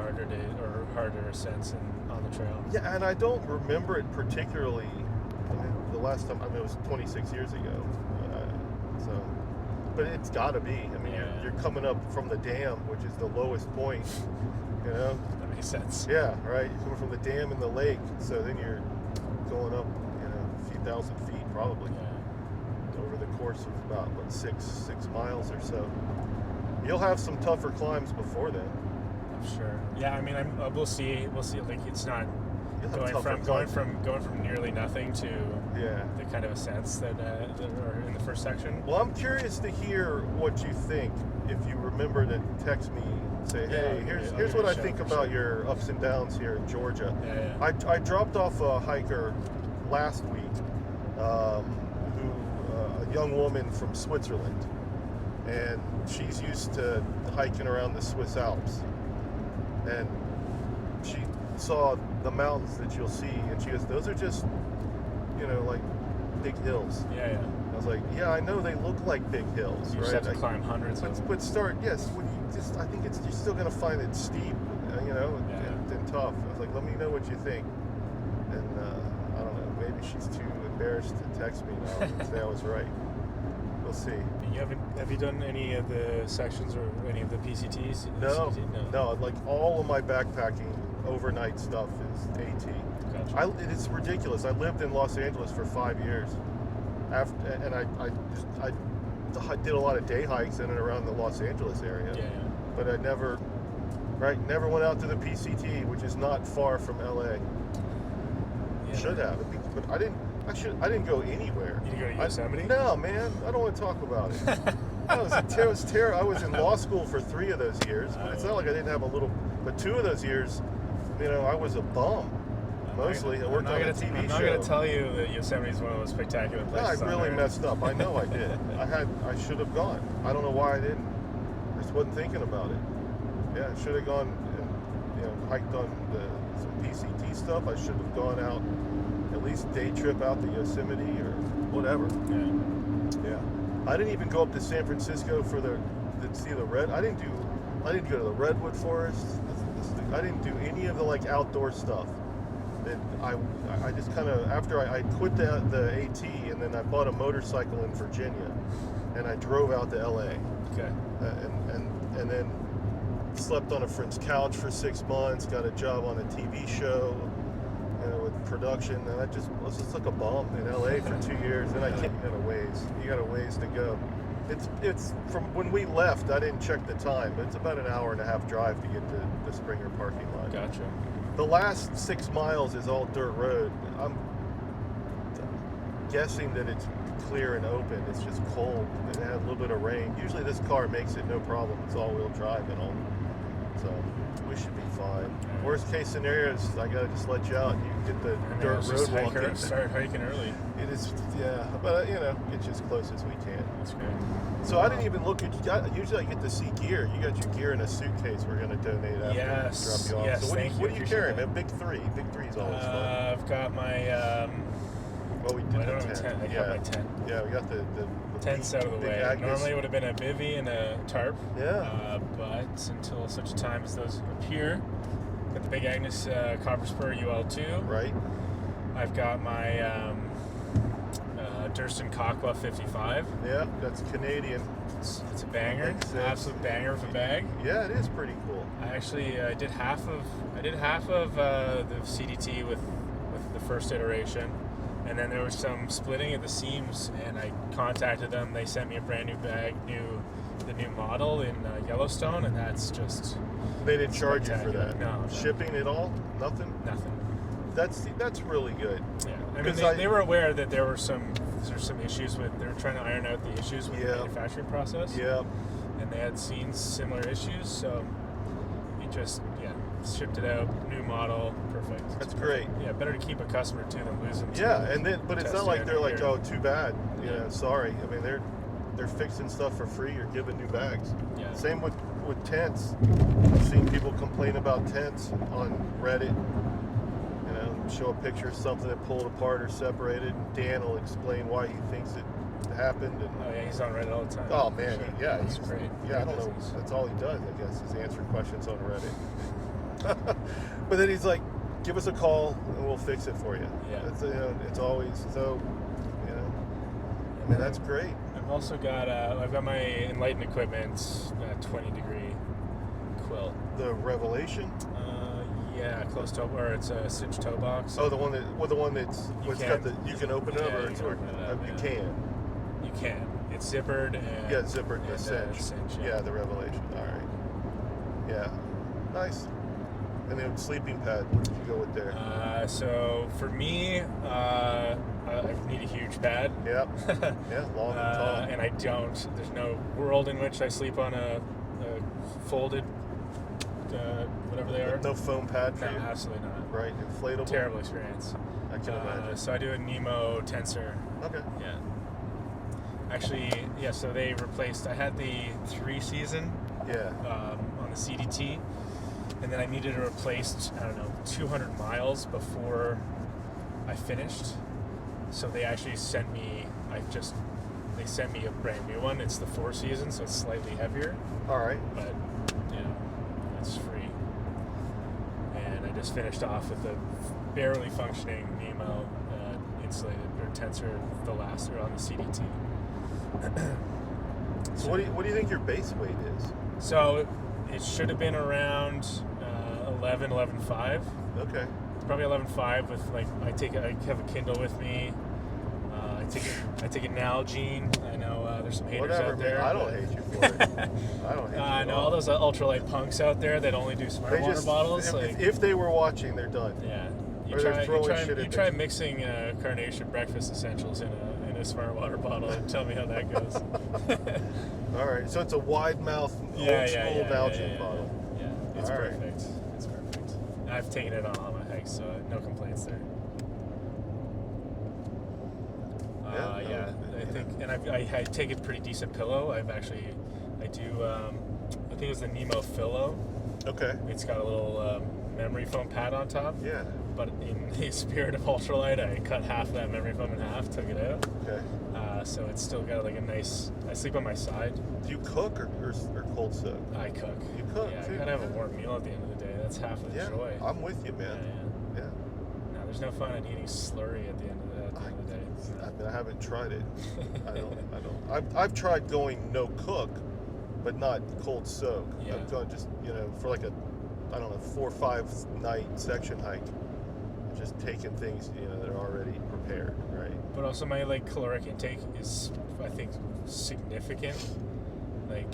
[SPEAKER 2] harder ascents on the trail.
[SPEAKER 1] Yeah, and I don't remember it particularly. The last time, it was 26 years ago. But it's got to be. I mean, you're coming up from the dam, which is the lowest point. That
[SPEAKER 2] makes sense.
[SPEAKER 1] Yeah, right. You're coming from the dam and the lake, so then you're going up, a few thousand feet probably over the course of about 6 miles or so. You'll have some tougher climbs before then.
[SPEAKER 2] Sure. Yeah, I mean, we'll see. We'll see. Like, it's not
[SPEAKER 1] You'll
[SPEAKER 2] going from nearly nothing to
[SPEAKER 1] yeah.
[SPEAKER 2] the kind of ascents that are in the first section.
[SPEAKER 1] Well, I'm curious to hear what you think. If you remember to text me, say, hey, here's what I think about your ups and downs here in Georgia.
[SPEAKER 2] Yeah.
[SPEAKER 1] I dropped off a hiker last week, a young woman from Switzerland, and she's used to hiking around the Swiss Alps, and she saw the mountains that you'll see, and she goes, those are just, like big hills.
[SPEAKER 2] Yeah.
[SPEAKER 1] I was like, yeah, I know they look like big hills,
[SPEAKER 2] You
[SPEAKER 1] right?
[SPEAKER 2] just have to climb hundreds of them.
[SPEAKER 1] But I think you're still going to find it steep, and tough. I was like, let me know what you think. And I don't know, maybe she's too embarrassed to text me now and say I was right. We'll see.
[SPEAKER 2] Have you done any of the sections or any of the PCTs?
[SPEAKER 1] No, like all of my backpacking overnight stuff is AT.
[SPEAKER 2] Gotcha.
[SPEAKER 1] It's ridiculous. I lived in Los Angeles for 5 years. I did a lot of day hikes in and around the Los Angeles area.
[SPEAKER 2] Yeah.
[SPEAKER 1] But I never went out to the PCT, which is not far from LA.
[SPEAKER 2] Yeah.
[SPEAKER 1] Should have, but I didn't. I didn't go anywhere.
[SPEAKER 2] You didn't go to Yosemite?
[SPEAKER 1] No, man. I don't want to talk about it. It was terrible. I was in law school for 3 of those years, but it's not like I didn't have but 2 of those years, I was a bum. Mostly, I worked on a TV show.
[SPEAKER 2] I'm not going to tell you that Yosemite is one of the most spectacular places.
[SPEAKER 1] I really messed up. I know I did. I should have gone. I don't know why I didn't. I just wasn't thinking about it. Yeah, I should have gone and hiked on some PCT stuff. I should have gone out, at least day trip out to Yosemite or whatever. Yeah. I didn't even go up to San Francisco to see the red. I didn't go to the redwood forest. I didn't do any of the outdoor stuff. I just kind of, after I quit the AT, and then I bought a motorcycle in Virginia, and I drove out to LA.
[SPEAKER 2] Okay.
[SPEAKER 1] And then slept on a friend's couch for 6 months, got a job on a TV show, with production, and I was just like a bum in LA for 2 years. Then you got a ways to go. It's from when we left, I didn't check the time, but it's about an hour and a half drive to get to the Springer parking lot.
[SPEAKER 2] Gotcha.
[SPEAKER 1] The last 6 miles is all dirt road. I'm guessing that it's clear and open. It's just cold. It had a little bit of rain. Usually this car makes it no problem. It's all-wheel drive and all. So we should be fine. Worst case scenario is I gotta just let you out. You get the dirt road walking.
[SPEAKER 2] Start hiking early.
[SPEAKER 1] It is, yeah. But get you as close as we can.
[SPEAKER 2] That's good.
[SPEAKER 1] So I didn't even look at. Usually I get to see gear. You got your gear in a suitcase. We're gonna donate after.
[SPEAKER 2] Yes.
[SPEAKER 1] Drop you off.
[SPEAKER 2] Yes.
[SPEAKER 1] So what are you carrying, man? Big three. Big three's always fun.
[SPEAKER 2] I've got my.
[SPEAKER 1] We did
[SPEAKER 2] the tent. I got my tent.
[SPEAKER 1] Yeah, we got the
[SPEAKER 2] tent's out of the way. Normally it would have been a bivvy and a tarp.
[SPEAKER 1] Yeah.
[SPEAKER 2] But until such a time as those appear, got the Big Agnes Copper Spur UL2.
[SPEAKER 1] Right.
[SPEAKER 2] I've got my Durston Cockwa 55.
[SPEAKER 1] Yeah, that's Canadian.
[SPEAKER 2] It's a banger. Absolute banger of a bag.
[SPEAKER 1] Yeah, it is pretty cool.
[SPEAKER 2] I actually did half of the CDT with the first iteration. And then there was some splitting at the seams, and I contacted them. They sent me a brand new bag, the new model in Yellowstone, and that's just.
[SPEAKER 1] They didn't charge you for that.
[SPEAKER 2] No.
[SPEAKER 1] Shipping at all? Nothing. That's really good.
[SPEAKER 2] Yeah, I mean they were aware that there's some issues with. They were trying to iron out the issues with the manufacturing process.
[SPEAKER 1] Yeah.
[SPEAKER 2] And they had seen similar issues, so we just shipped it out, new model, perfect.
[SPEAKER 1] That's great.
[SPEAKER 2] Yeah, better to keep a customer too than lose them.
[SPEAKER 1] But it's not like they're like, oh, too bad. Sorry. I mean, they're fixing stuff for free or giving new bags.
[SPEAKER 2] Yeah.
[SPEAKER 1] Same with tents. I've seen people complain about tents on Reddit. Show a picture of something that pulled apart or separated. Dan will explain why he thinks it happened. And,
[SPEAKER 2] he's on Reddit all the time.
[SPEAKER 1] Oh man, he's
[SPEAKER 2] great.
[SPEAKER 1] Yeah, I don't know. That's all he does, I guess, is answer questions on Reddit. But then he's like, give us a call and we'll fix it for you.
[SPEAKER 2] Yeah.
[SPEAKER 1] That's, it's always so. I mean, that's great.
[SPEAKER 2] I've also got I've got my Enlighten equipment, 20-degree quilt.
[SPEAKER 1] The Revelation.
[SPEAKER 2] Yeah, close toe, or it's a cinch toe box.
[SPEAKER 1] Oh, the one that's you can open it up, or you can.
[SPEAKER 2] You can. It's zippered and
[SPEAKER 1] zippered and cinch.
[SPEAKER 2] cinch.
[SPEAKER 1] Yeah, the Revelation. All right. Yeah. Nice. And then sleeping pad, what did you go with there?
[SPEAKER 2] So for me, I need a huge pad.
[SPEAKER 1] Yeah. Yeah, long and tall.
[SPEAKER 2] And I don't. There's no world in which I sleep on a folded, whatever they are.
[SPEAKER 1] No foam pad for
[SPEAKER 2] No,
[SPEAKER 1] you?
[SPEAKER 2] absolutely not.
[SPEAKER 1] Right, inflatable?
[SPEAKER 2] Terrible experience.
[SPEAKER 1] I can imagine.
[SPEAKER 2] So I do a NEMO tensor.
[SPEAKER 1] Okay.
[SPEAKER 2] Yeah. Actually, yeah, so they replaced, I had the 3 season
[SPEAKER 1] Yeah.
[SPEAKER 2] on the CDT, and then I needed it replaced, 200 miles before I finished. So they actually sent me, they sent me a brand new one. It's the 4 season, so it's slightly heavier.
[SPEAKER 1] All right.
[SPEAKER 2] But, it's free. And I just finished off with a barely functioning NEMO insulated or tensor Veloster on the CDT.
[SPEAKER 1] So what do you think your base weight is?
[SPEAKER 2] So it should have been around 11.5.
[SPEAKER 1] Okay.
[SPEAKER 2] Probably 11.5 with I have a Kindle with me. I take a Nalgene. I know there's some haters out there.
[SPEAKER 1] Man. I don't hate you for it. I don't hate you.
[SPEAKER 2] I know all those ultralight punks out there that only do smart water bottles.
[SPEAKER 1] If they were watching, they're done.
[SPEAKER 2] Yeah.
[SPEAKER 1] You
[SPEAKER 2] try mixing Carnation breakfast essentials in a smart water bottle and tell me how that goes.
[SPEAKER 1] All right, so it's a wide mouth, old school Nalgene bottle.
[SPEAKER 2] Yeah, it's perfect. Right. It's perfect. I've taken it on all my hikes, so no complaints there. I think, and I take a pretty decent pillow. I think it was the NEMO Philo.
[SPEAKER 1] Okay.
[SPEAKER 2] It's got a little memory foam pad on top.
[SPEAKER 1] Yeah.
[SPEAKER 2] But in the spirit of ultralight, I cut half of that memory foam in half, took it out.
[SPEAKER 1] Okay.
[SPEAKER 2] So it's still got a nice. I sleep on my side.
[SPEAKER 1] Do you cook or cold soak?
[SPEAKER 2] I cook.
[SPEAKER 1] You cook?
[SPEAKER 2] Yeah,
[SPEAKER 1] too?
[SPEAKER 2] I gotta have a warm meal at the end of the day. That's half of the joy.
[SPEAKER 1] I'm with you, man. Yeah.
[SPEAKER 2] No, there's no fun in eating slurry at the end of the day.
[SPEAKER 1] I mean, I haven't tried it. I don't. I've tried going no cook, but not cold soak.
[SPEAKER 2] Yeah.
[SPEAKER 1] I've gone just for a 4 or 5 night section hike. Just taking things that are already prepared, right?
[SPEAKER 2] But also my caloric intake is, I think, significant. I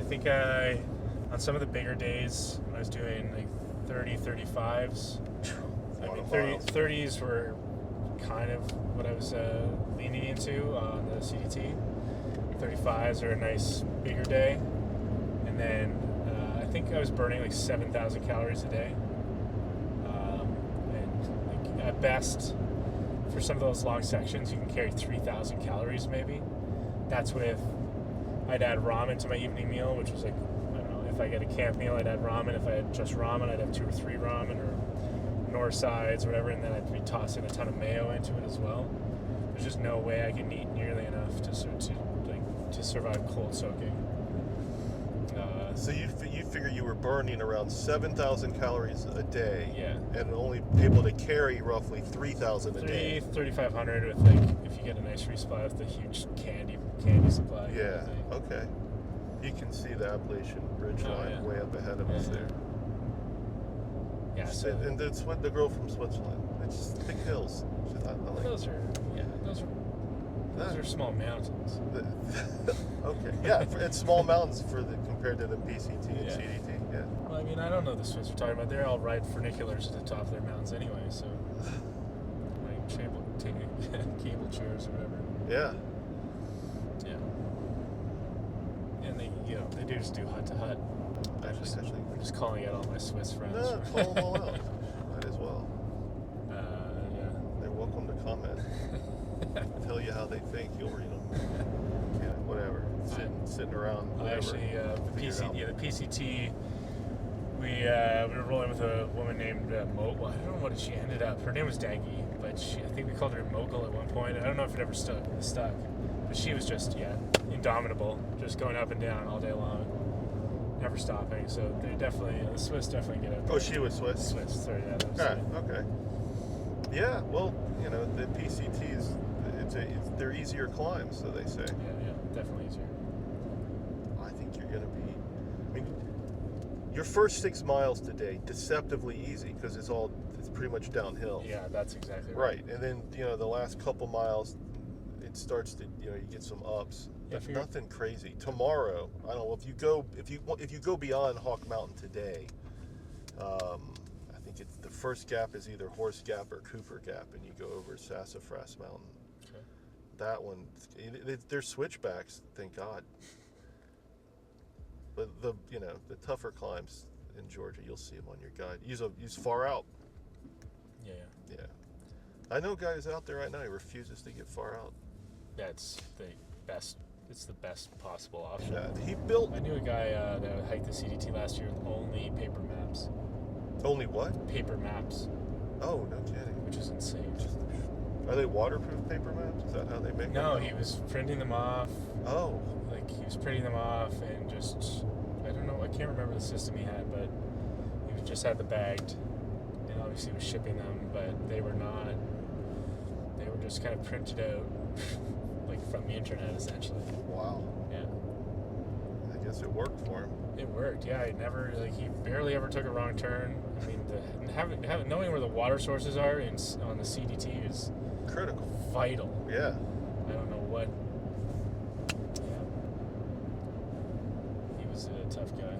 [SPEAKER 2] think on some of the bigger days when I was doing 35s, 30s were kind of what I was leaning into on the CDT. 35s are a nice bigger day, and then I think I was burning 7,000 calories a day. At best, for some of those long sections, you can carry 3,000 calories maybe. That's with, I'd add ramen to my evening meal, which was if I get a camp meal, I'd add ramen. If I had just ramen, I'd have 2 or 3 ramen or North sides or whatever, and then I'd be tossing a ton of mayo into it as well. There's just no way I can eat nearly enough to survive cold soaking.
[SPEAKER 1] So you figure you were burning around 7,000 calories a day, and only able to carry roughly 3,000 a day.
[SPEAKER 2] 3,500 with if you get a nice resupply with the huge candy supply.
[SPEAKER 1] Yeah. Okay. You can see the Appalachian ridgeline way up ahead of us there.
[SPEAKER 2] Yeah. So,
[SPEAKER 1] and it's the girl from Switzerland. It's just big hills.
[SPEAKER 2] Those are small mountains.
[SPEAKER 1] Okay. Yeah, it's small mountains compared to the PCT and CDT. Yeah.
[SPEAKER 2] Well, I mean, I don't know the Swiss are talking about. They all ride funiculars to the top of their mountains anyway, so cable chairs or whatever.
[SPEAKER 1] Yeah.
[SPEAKER 2] Yeah. And they do just do hut to hut. I'm just calling out all my Swiss friends.
[SPEAKER 1] No, call them all out. Might as well.
[SPEAKER 2] Yeah.
[SPEAKER 1] They're welcome to comment. Tell you how they think. You'll read them. Yeah, whatever. Sitting around. Whatever.
[SPEAKER 2] The PCT. We were rolling with a woman named Mogul. I don't know what she ended up. Her name was Daggy, but I think we called her Mogul at one point. I don't know if it ever stuck. But she was just indomitable, just going up and down all day long, never stopping. So the Swiss definitely get up there.
[SPEAKER 1] Oh, she was Swiss.
[SPEAKER 2] Swiss. Sorry,
[SPEAKER 1] Okay. Yeah. Well, the PCTs. They're easier climbs, so they say.
[SPEAKER 2] Yeah, definitely easier.
[SPEAKER 1] I think you're going to be. I mean, your first 6 miles today, deceptively easy because it's pretty much downhill.
[SPEAKER 2] Yeah, that's exactly
[SPEAKER 1] right. And then the last couple miles, it starts to you get some ups.
[SPEAKER 2] Yeah,
[SPEAKER 1] but nothing crazy. Tomorrow, I don't know if you go beyond Hawk Mountain today. I think it's the first gap is either Horse Gap or Cooper Gap, and you go over Sassafras Mountain.
[SPEAKER 2] Okay.
[SPEAKER 1] That one, they're switchbacks, thank God. But the tougher climbs in Georgia, you'll see them on your guide. Use far out.
[SPEAKER 2] Yeah.
[SPEAKER 1] Yeah. I know guys out there right now. He refuses to get far out.
[SPEAKER 2] That's the best. It's the best possible option.
[SPEAKER 1] Yeah. He built.
[SPEAKER 2] I knew a guy that hiked the CDT last year with only paper maps.
[SPEAKER 1] Only what?
[SPEAKER 2] Paper maps.
[SPEAKER 1] Oh, no kidding.
[SPEAKER 2] Which is insane.
[SPEAKER 1] Are they waterproof paper maps? Is that how they make them?
[SPEAKER 2] No, he was printing them off.
[SPEAKER 1] Oh.
[SPEAKER 2] Like, he was printing them off and just, I don't know, I can't remember the system he had, but he just had the bagged, and obviously was shipping them, but they were just kind of printed out, like, from the internet, essentially.
[SPEAKER 1] Wow.
[SPEAKER 2] Yeah.
[SPEAKER 1] I guess it worked for him.
[SPEAKER 2] It worked, yeah. He barely ever took a wrong turn. I mean, knowing where the water sources are on the CDT is
[SPEAKER 1] critical,
[SPEAKER 2] vital.
[SPEAKER 1] Yeah.
[SPEAKER 2] I don't know what. Yeah. He was a tough guy.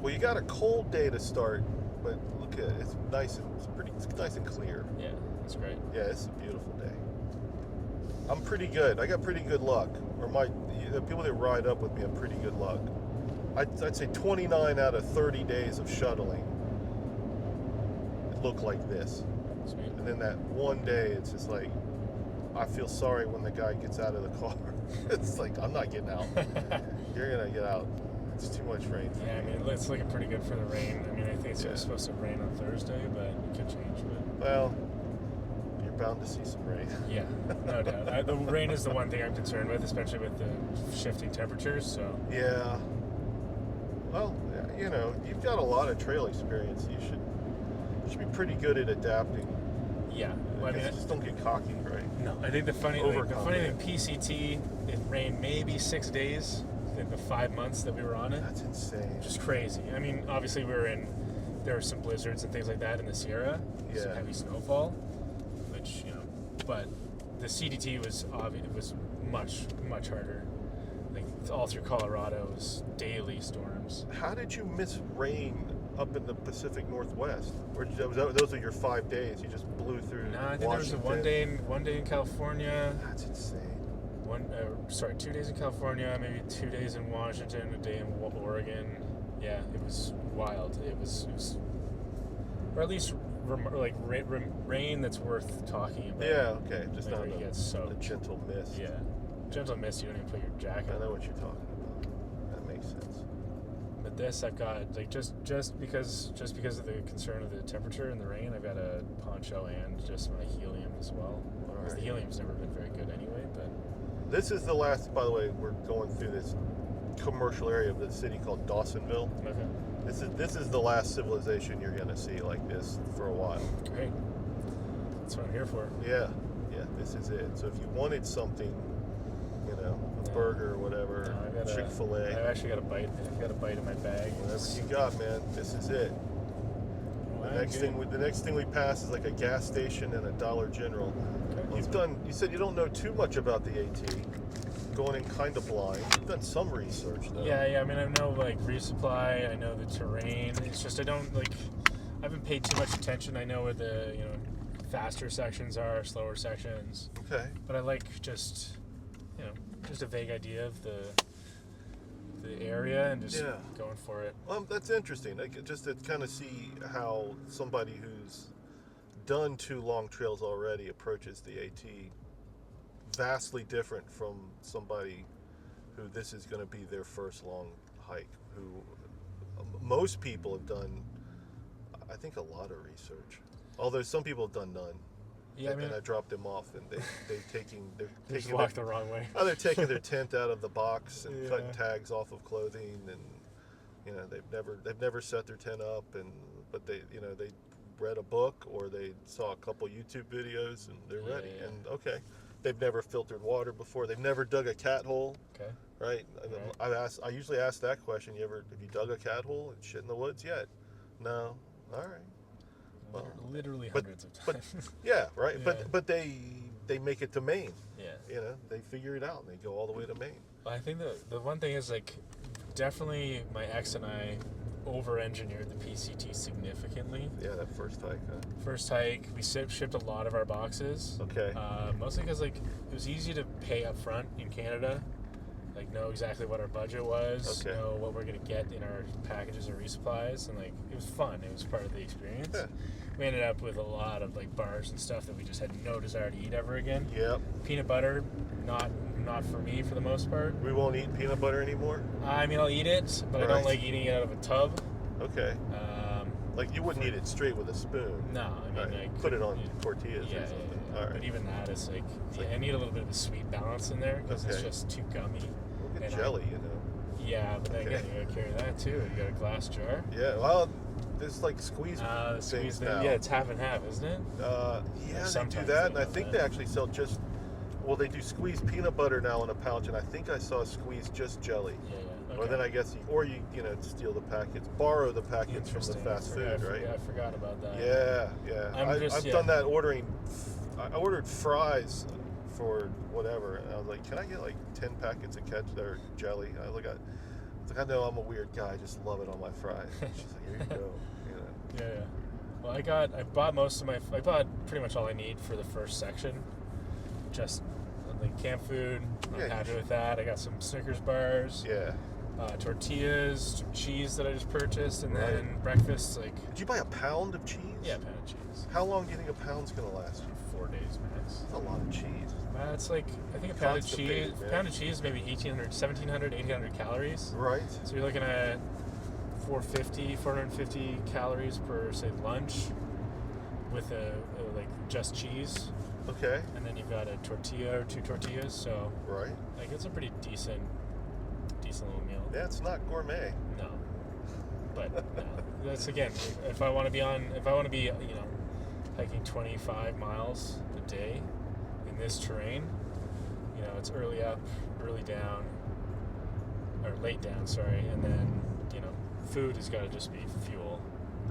[SPEAKER 1] Well, you got a cold day to start, but look at it. It's nice and clear.
[SPEAKER 2] Yeah, that's great.
[SPEAKER 1] Yeah, it's a beautiful day. I'm pretty good. I got pretty good luck. Or the people that ride up with me have pretty good luck. I'd say 29 out of 30 days of shuttling look like this.
[SPEAKER 2] Sweet.
[SPEAKER 1] And then that one day, it's just like, I feel sorry when the guy gets out of the car. It's like, I'm not getting out. You're going to get out. It's too much rain.
[SPEAKER 2] Yeah, I mean, it's looking pretty good for the rain. I mean, I think it's supposed to rain on Thursday, but it could change. But
[SPEAKER 1] well, you're bound to see some rain.
[SPEAKER 2] Yeah, no doubt. The rain is the one thing I'm concerned with, especially with the shifting temperatures. So
[SPEAKER 1] yeah. Well, you've got a lot of trail experience. You should be pretty good at adapting.
[SPEAKER 2] Yeah. Well, I mean,
[SPEAKER 1] just don't get cocky, right?
[SPEAKER 2] No, I think the funny thing, PCT, it rained maybe 6 days in the 5 months that we were on it.
[SPEAKER 1] That's insane.
[SPEAKER 2] Just crazy. I mean, obviously there were some blizzards and things like that in the Sierra.
[SPEAKER 1] Yeah.
[SPEAKER 2] Some heavy snowfall, which, but the CDT was much, much harder. Like, all through Colorado, it was daily storms.
[SPEAKER 1] How did you miss rain up in the Pacific Northwest? Or those are your 5 days? You just blew through.
[SPEAKER 2] No, I think there was one day in California.
[SPEAKER 1] That's insane.
[SPEAKER 2] 2 days in California, maybe 2 days in Washington, a day in Oregon. Yeah, it was wild. It was, or at least rain that's worth talking about.
[SPEAKER 1] Yeah, okay, just
[SPEAKER 2] like
[SPEAKER 1] not a gentle mist.
[SPEAKER 2] Yeah, gentle mist. You don't even put your jacket on.
[SPEAKER 1] I know what you're talking about. That makes sense.
[SPEAKER 2] But this, I've got just because of the concern of the temperature and the rain, I've got a poncho and just my helium as well. Because the helium's never been very good anyway. But
[SPEAKER 1] this is the last. By the way, we're going through this commercial area of the city called Dawsonville.
[SPEAKER 2] Okay.
[SPEAKER 1] This is the last civilization you're going to see like this for a while.
[SPEAKER 2] Great. That's what I'm here for.
[SPEAKER 1] Yeah, this is it. So if you wanted something, a burger or whatever, Chick-fil-A.
[SPEAKER 2] I've actually got a bite. I've got a bite in my bag.
[SPEAKER 1] Whatever you got, man. This is it. The next thing we pass is like a gas station and a Dollar General. Okay. You said you don't know too much about the AT. Going in kind of blind. You've done some research though.
[SPEAKER 2] Yeah. I mean, I know resupply. I know the terrain. It's just I haven't paid too much attention. I know where the faster sections are, slower sections.
[SPEAKER 1] Okay.
[SPEAKER 2] But I like just a vague idea of the area and just going for it.
[SPEAKER 1] That's interesting. Just to kind of see how somebody who's done 2 long trails already approaches the AT. Vastly different from somebody who this is going to be their first long hike. Who most people have done, I think, a lot of research. Although some people have done none.
[SPEAKER 2] Yeah,
[SPEAKER 1] and I dropped them off, and they're taking
[SPEAKER 2] walked the wrong way.
[SPEAKER 1] Oh, they're taking their tent out of the box and cutting tags off of clothing, and they've never set their tent up, but they read a book or they saw a couple YouTube videos and they're ready. Yeah. And okay, they've never filtered water before. They've never dug a cat hole.
[SPEAKER 2] Okay.
[SPEAKER 1] Right. I usually ask that question. Have you dug a cat hole and shit in the woods yet? No. All right.
[SPEAKER 2] Well, literally hundreds of times.
[SPEAKER 1] Yeah, right. Yeah. But they make it to Maine.
[SPEAKER 2] Yeah.
[SPEAKER 1] You know, they figure it out and they go all the way to Maine.
[SPEAKER 2] I think the one thing is, like, definitely my ex and I over-engineered the PCT significantly.
[SPEAKER 1] Yeah, that first hike.
[SPEAKER 2] First hike, we shipped a lot of our boxes.
[SPEAKER 1] Okay.
[SPEAKER 2] Mostly because, like, it was easy to pay up front in Canada. Like, know exactly what our budget was, know what we're going to get in our packages or resupplies, and, like, it was fun. It was part of the experience.
[SPEAKER 1] Yeah.
[SPEAKER 2] We ended up with a lot of, like, bars and stuff that we just had no desire to eat ever again.
[SPEAKER 1] Yep.
[SPEAKER 2] Peanut butter, not for me for the most part.
[SPEAKER 1] We won't eat peanut butter anymore?
[SPEAKER 2] I mean, I'll eat it, but I don't like eating it out of a tub.
[SPEAKER 1] Okay. Like, you wouldn't eat it straight with a spoon?
[SPEAKER 2] No, I mean,
[SPEAKER 1] put it on tortillas or something.
[SPEAKER 2] Yeah.
[SPEAKER 1] All right.
[SPEAKER 2] But even that is like, I need a little bit of a sweet balance in there because it's just too gummy.
[SPEAKER 1] We'll get jelly, you know.
[SPEAKER 2] Yeah, but then again, you gotta carry that too. You got a glass jar.
[SPEAKER 1] Yeah, well, there's like squeeze things now.
[SPEAKER 2] Yeah, it's half and half, isn't it?
[SPEAKER 1] Yeah, they do that, and I think they actually sell just. Well, they do squeezed peanut butter now in a pouch, and I think I saw squeezed just jelly.
[SPEAKER 2] Yeah. Okay.
[SPEAKER 1] Or then I guess, you steal the packets, borrow the packets from the fast food, right?
[SPEAKER 2] Yeah, I forgot about that.
[SPEAKER 1] Yeah. I've done that ordering. I ordered fries for whatever, and I was like, can I get like 10 packets of ketchup or jelly? I was like, I know I'm a weird guy, I just love it on my fries. She's like, here you go. You know.
[SPEAKER 2] Yeah. Well, I bought pretty much all I need for the first section. Just like camp food. I'm happy with that. I got some Snickers bars.
[SPEAKER 1] Yeah.
[SPEAKER 2] Tortillas, some cheese that I just purchased, and then breakfast. Like,
[SPEAKER 1] did you buy a pound of cheese?
[SPEAKER 2] Yeah, a pound of cheese.
[SPEAKER 1] How long do you think a pound's gonna last you?
[SPEAKER 2] 4 days max.
[SPEAKER 1] That's a lot of cheese.
[SPEAKER 2] It's like, I think a pound of cheese, maybe 1,700, 1,800 calories.
[SPEAKER 1] Right.
[SPEAKER 2] So you're looking at 450 calories per, say, lunch with like just cheese.
[SPEAKER 1] Okay.
[SPEAKER 2] And then you've got a tortilla or 2 tortillas. So like, it's a pretty decent little meal.
[SPEAKER 1] Yeah, it's not gourmet.
[SPEAKER 2] No. But that's, again, if I want to be hiking 25 miles a day in this terrain, it's early up, early down, or late down, sorry, and then, food has got to just be fuel.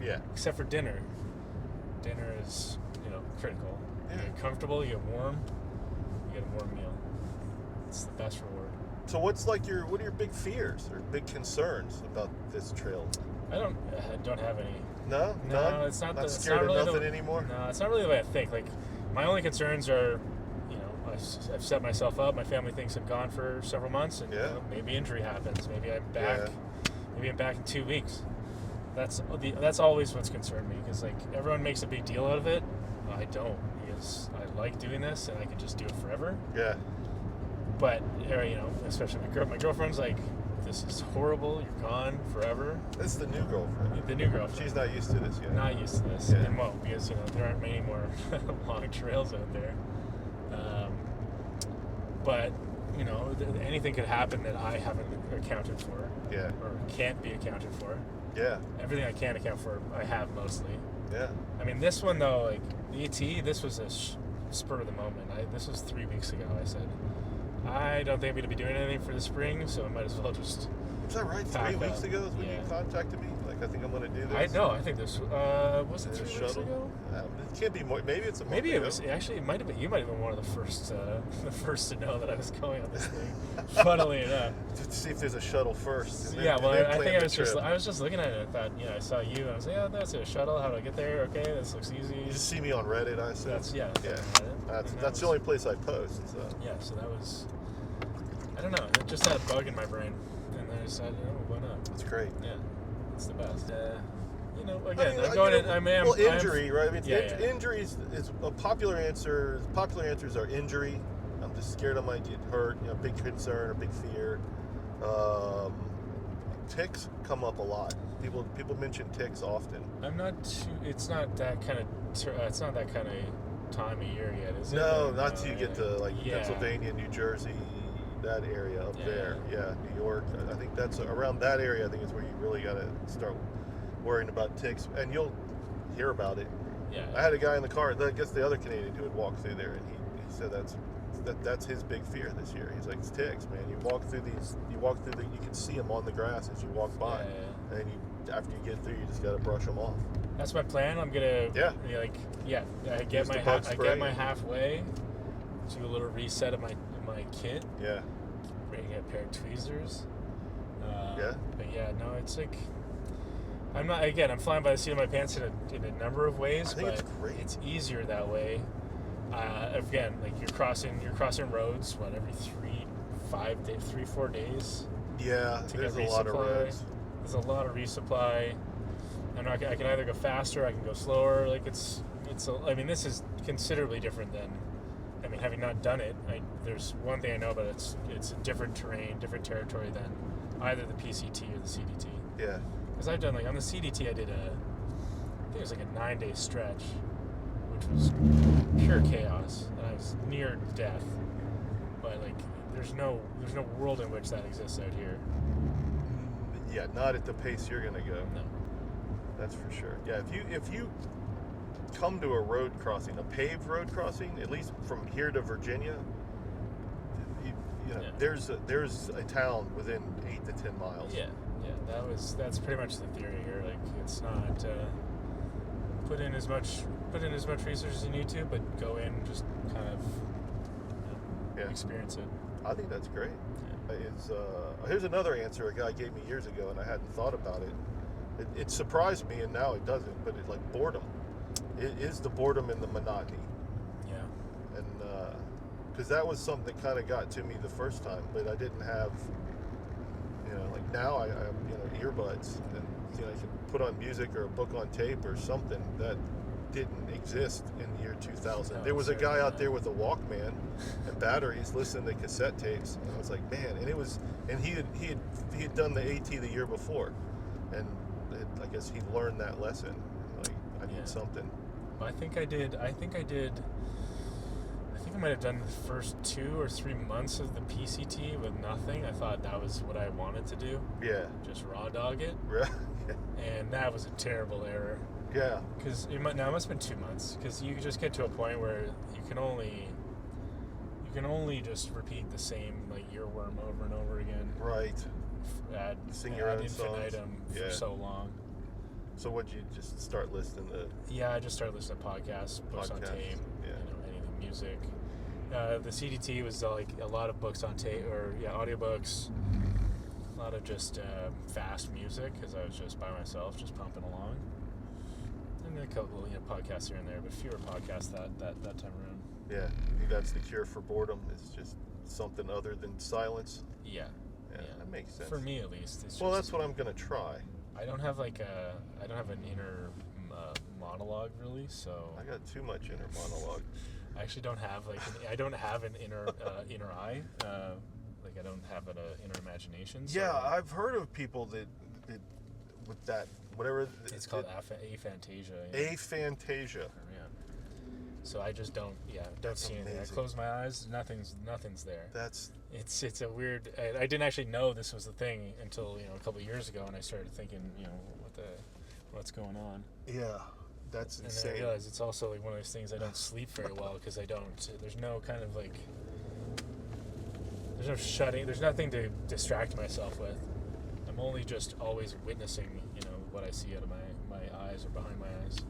[SPEAKER 1] Yeah.
[SPEAKER 2] Except for dinner. Dinner is, critical.
[SPEAKER 1] Yeah.
[SPEAKER 2] You get comfortable, you get warm, you get a warm meal. It's the best reward.
[SPEAKER 1] So what are your big fears or big concerns about this trail?
[SPEAKER 2] I don't have any.
[SPEAKER 1] No?
[SPEAKER 2] No, it's not.
[SPEAKER 1] Not
[SPEAKER 2] it's
[SPEAKER 1] scared
[SPEAKER 2] not really
[SPEAKER 1] of nothing anymore?
[SPEAKER 2] No, it's not really the way I think. Like, my only concerns are, I've set myself up. My family thinks I'm gone for several months, and maybe injury happens. Maybe I'm back.
[SPEAKER 1] Yeah.
[SPEAKER 2] Maybe I'm back in 2 weeks. That's always what's concerned me, because like everyone makes a big deal out of it. I don't, because I like doing this and I can just do it forever.
[SPEAKER 1] Yeah.
[SPEAKER 2] But especially my girlfriend's like, this is horrible. You're gone forever.
[SPEAKER 1] This is the new girlfriend.
[SPEAKER 2] The new girlfriend.
[SPEAKER 1] She's not used to this yet.
[SPEAKER 2] Not used to this, and won't, because there aren't many more long trails out there. But anything could happen that I haven't accounted for.
[SPEAKER 1] Yeah.
[SPEAKER 2] Or can't be accounted for.
[SPEAKER 1] Yeah.
[SPEAKER 2] Everything I can account for, I have mostly.
[SPEAKER 1] Yeah.
[SPEAKER 2] I mean, this one though, like the ET, this was a spur of the moment. This was 3 weeks ago. I said, I don't think I'm going to be doing anything for the spring, so I might as well just.
[SPEAKER 1] Was that right? 3 weeks ago is when you contacted me? Like, I think I'm going to do this?
[SPEAKER 2] I think this was it 3 weeks ago?
[SPEAKER 1] It can't be more. Maybe it's a month
[SPEAKER 2] Maybe it
[SPEAKER 1] ago.
[SPEAKER 2] was. Actually, it might have been. You might have been one of the first to know that I was going on this thing. Funnily enough.
[SPEAKER 1] To see if there's a shuttle first.
[SPEAKER 2] I think I was just looking at it. I thought, I saw you, and I was like, yeah, that's a shuttle. How do I get there? Okay, this looks easy.
[SPEAKER 1] You just see me on Reddit, I assume. That's the only place I post. So.
[SPEAKER 2] Yeah, so that was. I don't know. It just had a bug in my brain, and then I decided, why not?
[SPEAKER 1] That's great.
[SPEAKER 2] Yeah, it's the best.
[SPEAKER 1] Injury, right? I mean,
[SPEAKER 2] Yeah.
[SPEAKER 1] injuries is a popular answer. Popular answers are injury. I'm just scared I might get hurt. Big concern or big fear. Ticks come up a lot. People mention ticks often.
[SPEAKER 2] I'm not too. It's not that kind of. It's not that kind of time of year yet, is it?
[SPEAKER 1] No, not till you get to Pennsylvania, New Jersey, that area up there. Yeah, New York. I think that's around that area. I think is where you really got to start worrying about ticks, and you'll hear about it.
[SPEAKER 2] Yeah.
[SPEAKER 1] I had a guy in the car. I guess the other Canadian who had walked through there, and he said that's his big fear this year. He's like, it's ticks, man. You walk through you can see them on the grass as you walk by, and then after you get through, you just got to brush them off.
[SPEAKER 2] That's my plan. I'm gonna I get my halfway, do a little reset of my kit.
[SPEAKER 1] Yeah.
[SPEAKER 2] Bring a pair of tweezers.
[SPEAKER 1] Yeah.
[SPEAKER 2] But yeah, no, it's like I'm flying by the seat of my pants in a number of ways,
[SPEAKER 1] I think
[SPEAKER 2] but
[SPEAKER 1] it's great.
[SPEAKER 2] it's easier that way. Again, like you're crossing roads every 3-4 days.
[SPEAKER 1] Yeah, there's a lot of roads.
[SPEAKER 2] There's a lot of resupply. I can either go faster, I can go slower. Like this is considerably different than. I mean, having not done it, there's one thing I know about it. It's a different terrain, different territory than either the PCT or the CDT.
[SPEAKER 1] Yeah.
[SPEAKER 2] Because I've done, like, on the CDT, I think it was like a 9-day stretch, which was pure chaos, and I was near death. But, like, there's no world in which that exists out here.
[SPEAKER 1] Yeah, not at the pace you're gonna go.
[SPEAKER 2] No.
[SPEAKER 1] That's for sure. Yeah, if you come to a road crossing, a paved road crossing, at least from here to Virginia, there's a town within 8 to 10 miles.
[SPEAKER 2] Yeah. That's pretty much the theory here. Like, it's not put in as much research as you need to, but go in and just kind of experience it.
[SPEAKER 1] I think that's great. Yeah. Here's another answer a guy gave me years ago, and I hadn't thought about it. It surprised me, and now it doesn't. But it's like boredom. It is the boredom and the monotony.
[SPEAKER 2] Yeah.
[SPEAKER 1] And because that was something that kind of got to me the first time, but I didn't have. Like now I have earbuds, and I can put on music or a book on tape or something that didn't exist in the year 2000. There was a guy out there with a Walkman and batteries listening to cassette tapes, and I was like, man, and he had done the AT the year before, and I guess he learned that lesson. Like, I need something.
[SPEAKER 2] I think I might have done the first 2 or 3 months of the PCT with nothing. I thought that was what I wanted to do.
[SPEAKER 1] Yeah.
[SPEAKER 2] Just raw dog it.
[SPEAKER 1] Yeah.
[SPEAKER 2] And that was a terrible error.
[SPEAKER 1] Yeah.
[SPEAKER 2] Because it must have been 2 months. Because you just get to a point where you can only just repeat the same earworm over and over again.
[SPEAKER 1] Right. Sing your own
[SPEAKER 2] infinitum for so long.
[SPEAKER 1] So would you just start listening to?
[SPEAKER 2] Yeah, I just started listening to podcasts, books on tape.
[SPEAKER 1] Yeah.
[SPEAKER 2] Anything music. The CDT was like a lot of books on tape, or audiobooks. A lot of just fast music because I was just by myself, just pumping along. And a couple podcasts here and there, but fewer podcasts that time around.
[SPEAKER 1] Yeah, I think that's the cure for boredom. It's just something other than silence.
[SPEAKER 2] Yeah,
[SPEAKER 1] that makes sense.
[SPEAKER 2] For me, at least.
[SPEAKER 1] That's what I'm gonna try.
[SPEAKER 2] I don't have an inner monologue really, so.
[SPEAKER 1] I got too much inner monologue.
[SPEAKER 2] I actually don't have an inner eye. I don't have an inner imagination. So
[SPEAKER 1] yeah, I've heard of people that with that whatever
[SPEAKER 2] it's called aphantasia.
[SPEAKER 1] Aphantasia.
[SPEAKER 2] Yeah. So I just don't see anything. I close my eyes, nothing's there. It's a weird. I didn't actually know this was the thing until a couple of years ago, and I started thinking what's going on.
[SPEAKER 1] Yeah. That's insane.
[SPEAKER 2] And then I realized it's also like one of those things I don't sleep very well because I don't. There's no kind of like. There's no shutting. There's nothing to distract myself with. I'm only just always witnessing, what I see out of my eyes or behind my eyes.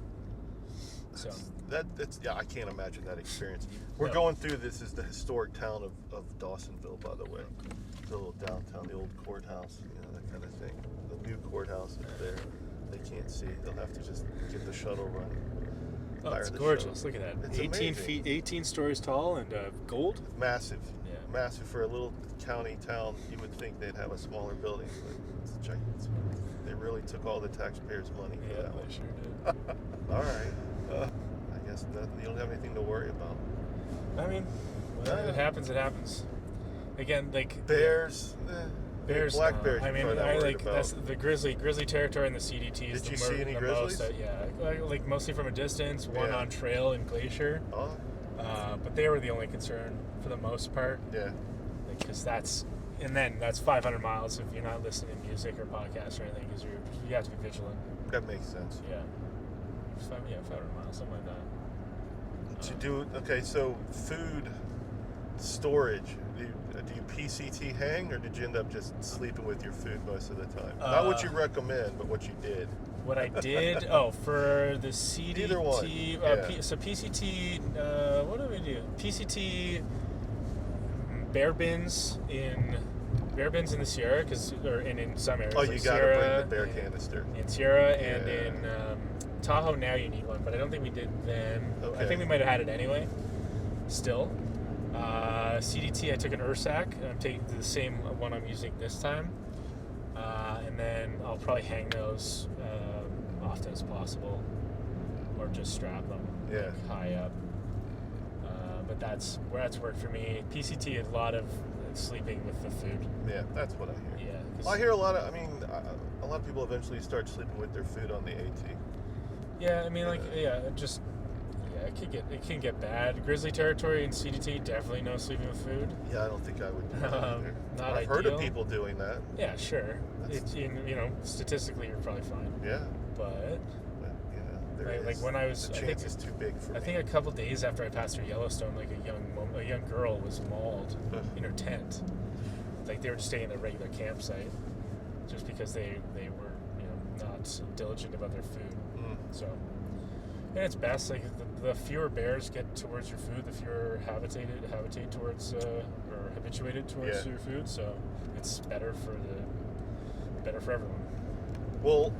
[SPEAKER 2] So
[SPEAKER 1] that's I can't imagine that experience. We're going through this is the historic town of Dawsonville, by the way. The little downtown, the old courthouse, that kind of thing. The new courthouse is there. They can't see. They'll have to just get the shuttle run.
[SPEAKER 2] Oh, it's gorgeous.
[SPEAKER 1] Shuttle.
[SPEAKER 2] Look at that.
[SPEAKER 1] It's
[SPEAKER 2] 18
[SPEAKER 1] amazing.
[SPEAKER 2] feet, 18 stories tall, and gold.
[SPEAKER 1] Massive.
[SPEAKER 2] Yeah.
[SPEAKER 1] Massive for a little county town. You would think they'd have a smaller building, but they really took all the taxpayers' money for that one.
[SPEAKER 2] They sure did.
[SPEAKER 1] All right. I guess you don't have anything to worry about.
[SPEAKER 2] I mean, when it happens, it happens. Again, like
[SPEAKER 1] bears.
[SPEAKER 2] Bears,
[SPEAKER 1] black bears.
[SPEAKER 2] I mean, that's the grizzly territory in the CDT.
[SPEAKER 1] Did you see any grizzlies?
[SPEAKER 2] Like mostly from a distance. One on trail in Glacier.
[SPEAKER 1] Oh.
[SPEAKER 2] But they were the only concern for the most part.
[SPEAKER 1] Yeah.
[SPEAKER 2] Because that's 500 miles if you're not listening to music or podcasts or anything. Because you have to be vigilant.
[SPEAKER 1] That makes sense.
[SPEAKER 2] Yeah. 500 miles, something like that.
[SPEAKER 1] So food storage. do you PCT hang, or did you end up just sleeping with your food most of the time? Not what you recommend, but what you did.
[SPEAKER 2] What I did, for the CDT,
[SPEAKER 1] Either one.
[SPEAKER 2] So PCT, what do we do? PCT bear bins in the Sierra, and in some areas.
[SPEAKER 1] Oh,
[SPEAKER 2] like
[SPEAKER 1] you got to
[SPEAKER 2] Sierra,
[SPEAKER 1] bring the bear canister.
[SPEAKER 2] In Sierra and in Tahoe now you need one, but I don't think we did then.
[SPEAKER 1] Okay.
[SPEAKER 2] I think we might have had it anyway. Still. CDT, I took an Ursac, and I'm taking the same one I'm using this time. And then I'll probably hang those often as possible, or just strap them high up. But that's worked for me. PCT is a lot of sleeping with the food.
[SPEAKER 1] Yeah, that's what I hear.
[SPEAKER 2] Yeah.
[SPEAKER 1] I hear a lot of people eventually start sleeping with their food on the AT.
[SPEAKER 2] Yeah, I mean, it can get bad. Grizzly territory and CDT, definitely no sleeping with food.
[SPEAKER 1] Yeah, I don't think I would do that either.
[SPEAKER 2] Not
[SPEAKER 1] I've heard of people doing that.
[SPEAKER 2] Yeah, sure. Statistically, you're probably fine.
[SPEAKER 1] Yeah.
[SPEAKER 2] But
[SPEAKER 1] the chance is too big for me.
[SPEAKER 2] I think a couple days after I passed through Yellowstone, like a young girl was mauled in her tent. Like they were just staying in a regular campsite, just because they were not diligent about their food. So, and it's best like the fewer bears get towards your food, the fewer habitate towards or habituated towards your food. So it's better for everyone.
[SPEAKER 1] Well,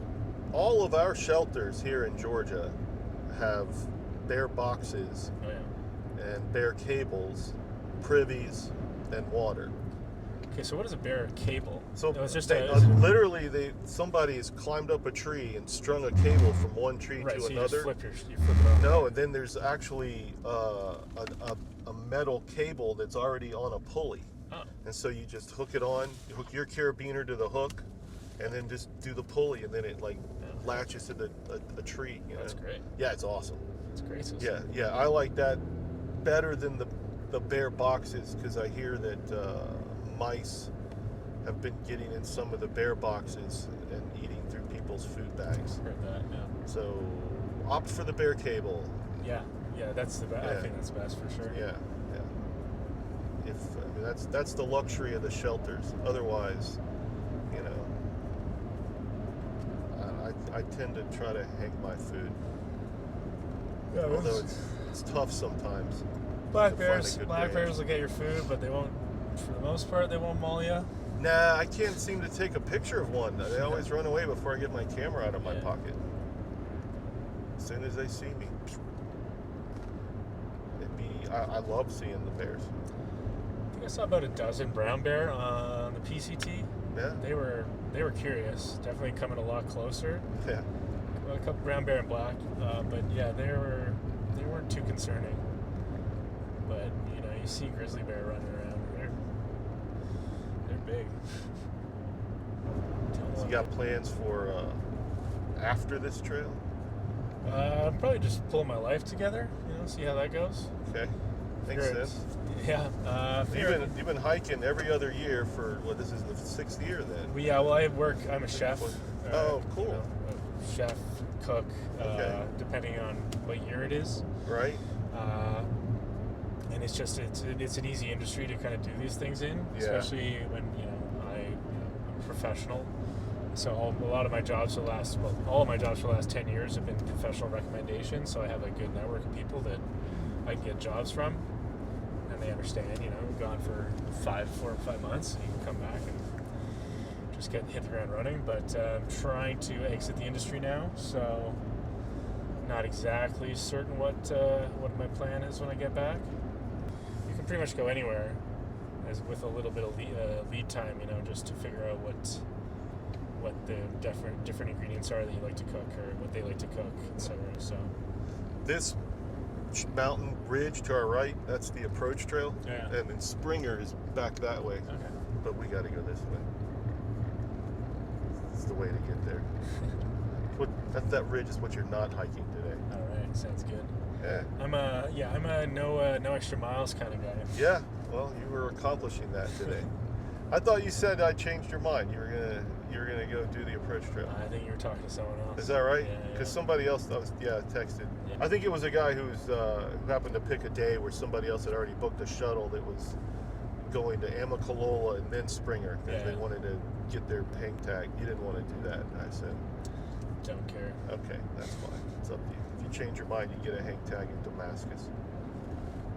[SPEAKER 1] all of our shelters here in Georgia have bear boxes and bear cables, privies, and water.
[SPEAKER 2] Okay, so what is a bear cable?
[SPEAKER 1] So
[SPEAKER 2] it's just
[SPEAKER 1] somebody's climbed up a tree and strung a cable from one tree to
[SPEAKER 2] so
[SPEAKER 1] another.
[SPEAKER 2] You flip it on.
[SPEAKER 1] No, and then there's actually a metal cable that's already on a pulley.
[SPEAKER 2] Oh.
[SPEAKER 1] And so you just hook it on, you hook your carabiner to the hook, and then just do the pulley, and then it latches to a tree.
[SPEAKER 2] That's great.
[SPEAKER 1] Yeah, it's awesome.
[SPEAKER 2] It's great system.
[SPEAKER 1] Yeah, I like that better than the bear boxes, because I hear that mice have been getting in some of the bear boxes and eating through people's food bags.
[SPEAKER 2] Heard that, yeah.
[SPEAKER 1] So opt for the bear cable.
[SPEAKER 2] Yeah, that's the best. I think that's best for sure.
[SPEAKER 1] Yeah. That's the luxury of the shelters. Otherwise, I tend to try to hang my food.
[SPEAKER 2] Yeah,
[SPEAKER 1] although it's tough sometimes.
[SPEAKER 2] Black bears will get your food, but they won't. For the most part, they won't maul you.
[SPEAKER 1] Nah, I can't seem to take a picture of one. They always run away before I get my camera out of my pocket. As soon as they see me, I love seeing the bears.
[SPEAKER 2] I think I saw about a dozen brown bear on the PCT.
[SPEAKER 1] Yeah.
[SPEAKER 2] They were curious. Definitely coming a lot closer.
[SPEAKER 1] Yeah.
[SPEAKER 2] A couple brown bear and black, but yeah, they weren't too concerning. But you see grizzly bear running around. They're big.
[SPEAKER 1] So you got plans for after this trail?
[SPEAKER 2] I'm probably just pulling my life together. See how that goes.
[SPEAKER 1] Okay, makes sense.
[SPEAKER 2] Yeah.
[SPEAKER 1] You've been hiking every other year for this is the 6th year then.
[SPEAKER 2] I work. I'm a chef.
[SPEAKER 1] Oh, cool.
[SPEAKER 2] A chef, cook, depending on what year it is.
[SPEAKER 1] Right.
[SPEAKER 2] And it's an easy industry to kind of do these things in, especially when I'm a professional. So a lot of my jobs all of my jobs for the last 10 years have been professional recommendations. So I have a good network of people that I can get jobs from, and they understand. We've gone for 4 or 5 months. You can come back and just hit the ground running. But I'm trying to exit the industry now, so not exactly certain what my plan is when I get back. You can pretty much go anywhere, with a little bit of lead time, just to figure out what the different ingredients are that you like to cook, or what they like to cook, etc. So
[SPEAKER 1] this mountain ridge to our right, that's the approach trail.
[SPEAKER 2] Yeah.
[SPEAKER 1] And then Springer is back that way.
[SPEAKER 2] Okay.
[SPEAKER 1] But we got to go this way. It's the way to get there. That ridge is what you're not hiking today.
[SPEAKER 2] All right, sounds good.
[SPEAKER 1] Yeah.
[SPEAKER 2] I'm a no extra miles kind of guy.
[SPEAKER 1] Yeah. Well, you were accomplishing that today. I thought you said I changed your mind. You were gonna go do the approach trail.
[SPEAKER 2] I think you were talking to someone else.
[SPEAKER 1] Is that right?
[SPEAKER 2] Yeah.
[SPEAKER 1] Because somebody else texted.
[SPEAKER 2] Yeah.
[SPEAKER 1] I think it was a guy who happened to pick a day where somebody else had already booked a shuttle that was going to Amicalola and then Springer because they wanted to get their hang tag. You didn't want to do that. And I said,
[SPEAKER 2] don't care.
[SPEAKER 1] Okay, that's fine. It's up to you. If you change your mind, you get a hang tag in Damascus.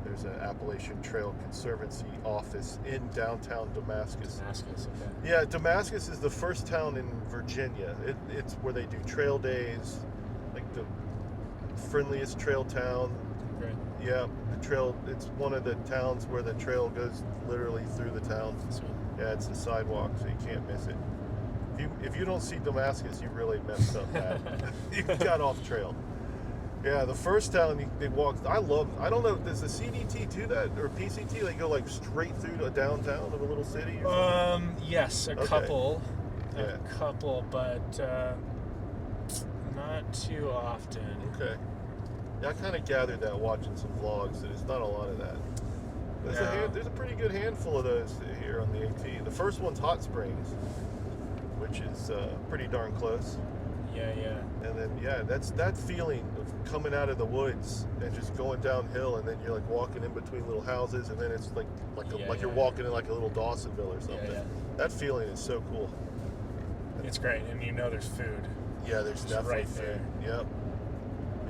[SPEAKER 1] There's an Appalachian Trail Conservancy office in downtown Damascus.
[SPEAKER 2] Damascus, okay.
[SPEAKER 1] Yeah, Damascus is the first town in Virginia. It's where they do trail days, like the friendliest trail town.
[SPEAKER 2] Right.
[SPEAKER 1] Yeah, the trail. It's one of the towns where the trail goes literally through the town.
[SPEAKER 2] Sweet.
[SPEAKER 1] Yeah, it's the sidewalk, so you can't miss it. If you don't see Damascus, you really messed up bad. You got off trail. Yeah, the first town they walked. I don't know. Does the CDT do that or PCT? They go like straight through to downtown of a little city. Or
[SPEAKER 2] yes, a couple, but not too often.
[SPEAKER 1] Okay. Yeah, I kind of gathered that watching some vlogs. That there's not a lot of that. There's a pretty good handful of those here on the AT. The first one's Hot Springs, which is pretty darn close.
[SPEAKER 2] Yeah.
[SPEAKER 1] And then that's that feeling of coming out of the woods and just going downhill, and then you're like walking in between little houses, and then it's like you're walking in like a little Dawsonville or something.
[SPEAKER 2] Yeah.
[SPEAKER 1] That feeling is so cool.
[SPEAKER 2] It's great, and there's food.
[SPEAKER 1] Yeah, there's definitely
[SPEAKER 2] right
[SPEAKER 1] food.
[SPEAKER 2] there.
[SPEAKER 1] Yep.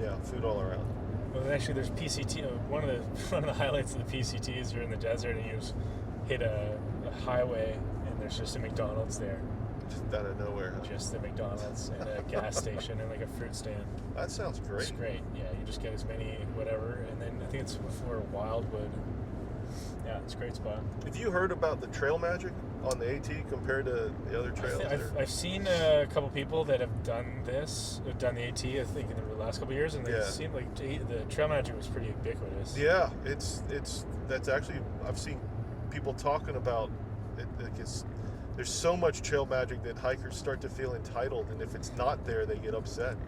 [SPEAKER 1] Yeah, food all around.
[SPEAKER 2] Well, actually, there's PCT. One of the highlights of the PCT is you're in the desert and you just hit a highway, and there's just a McDonald's there.
[SPEAKER 1] Just out of nowhere. Huh?
[SPEAKER 2] Just the McDonald's and a gas station and like a fruit stand.
[SPEAKER 1] That sounds great.
[SPEAKER 2] It's great. Yeah, you just get as many whatever, and then I think it's before Wildwood. Yeah, it's a great spot.
[SPEAKER 1] Have you heard about the trail magic on the AT compared to the other trails?
[SPEAKER 2] I've seen a couple people that have done the AT, I think, in the last couple of years, and they seem like the trail magic was pretty ubiquitous.
[SPEAKER 1] Yeah, that's actually, I've seen people talking about it. There's so much trail magic that hikers start to feel entitled, and if it's not there, they get upset.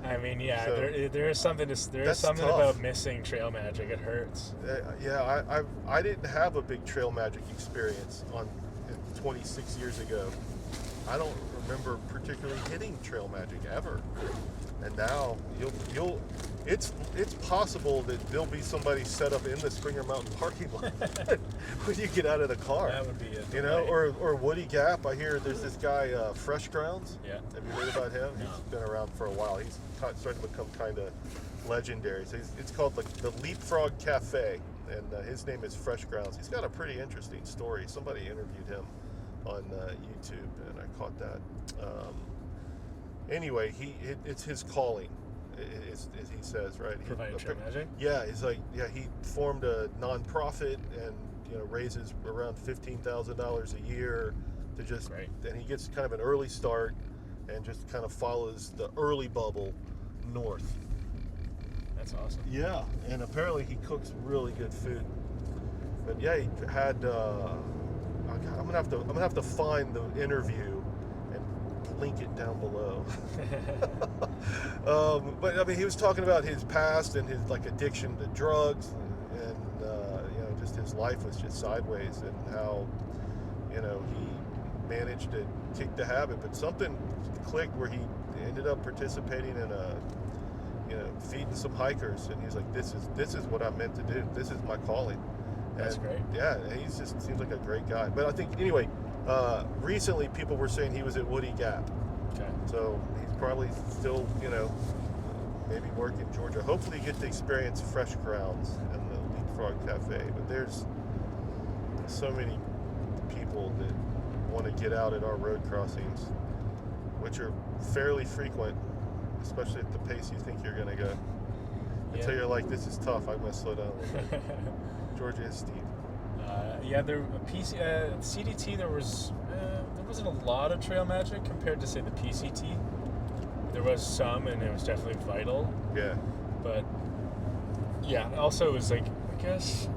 [SPEAKER 2] I mean, yeah,
[SPEAKER 1] so
[SPEAKER 2] there is something about missing trail magic. It hurts.
[SPEAKER 1] I didn't have a big trail magic experience 26 years ago. I don't remember particularly hitting trail magic ever. And now it's possible that there'll be somebody set up in the Springer Mountain parking lot when you get out of the car.
[SPEAKER 2] That would be it.
[SPEAKER 1] Or Woody Gap. I hear there's this guy, Fresh Grounds.
[SPEAKER 2] Yeah.
[SPEAKER 1] Have you heard about him?
[SPEAKER 2] No.
[SPEAKER 1] He's been around for a while. He's starting to become kind of legendary. So it's called like the Leapfrog Cafe, and his name is Fresh Grounds. He's got a pretty interesting story. Somebody interviewed him on YouTube, and I caught that. Anyway, it's his calling, as he says, right?
[SPEAKER 2] Providing trail magic?
[SPEAKER 1] Yeah, he formed a nonprofit and raises around $15,000 a year to just,
[SPEAKER 2] Great.
[SPEAKER 1] And he gets kind of an early start and just kind of follows the early bubble north.
[SPEAKER 2] That's awesome.
[SPEAKER 1] Yeah, and apparently he cooks really good food. But yeah, he had. I'm gonna have to find the interview and link it down below. But I mean, he was talking about his past and his addiction to drugs, and just his life was just sideways, and how he managed to kick the habit. But something clicked where he ended up participating in feeding some hikers, and he's like, this is what I'm meant to do. This is my calling.
[SPEAKER 2] That's great.
[SPEAKER 1] Yeah, he just seems like a great guy. But I think, anyway, recently people were saying he was at Woody Gap.
[SPEAKER 2] Okay.
[SPEAKER 1] So he's probably still, maybe working in Georgia. Hopefully you get to experience Fresh Grounds and the Leapfrog Cafe. But there's so many people that want to get out at our road crossings, which are fairly frequent, especially at the pace you think you're going to go. Until you're like, this is tough, I'm going to slow down a little bit. Georgia is steep.
[SPEAKER 2] CDT, there wasn't a lot of trail magic compared to, say, the PCT. There was some, and it was definitely vital.
[SPEAKER 1] Yeah.
[SPEAKER 2] But also it was like, I guess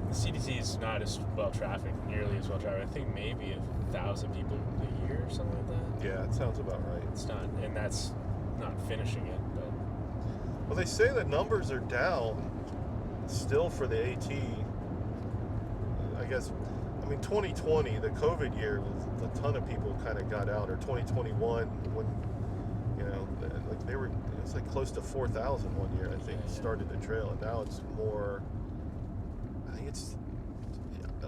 [SPEAKER 2] the CDT is not as well trafficked, nearly as well trafficked. I think maybe 1,000 people a year or something like that.
[SPEAKER 1] Yeah, it sounds about right.
[SPEAKER 2] It's not, and that's not finishing it, but.
[SPEAKER 1] Well, they say the numbers are down still for the AT. I guess, 2020, the COVID year, was a ton of people kind of got out, or 2021 when, it was like close to 4,000 one year, I think, started the trail, and now it's more, I think it's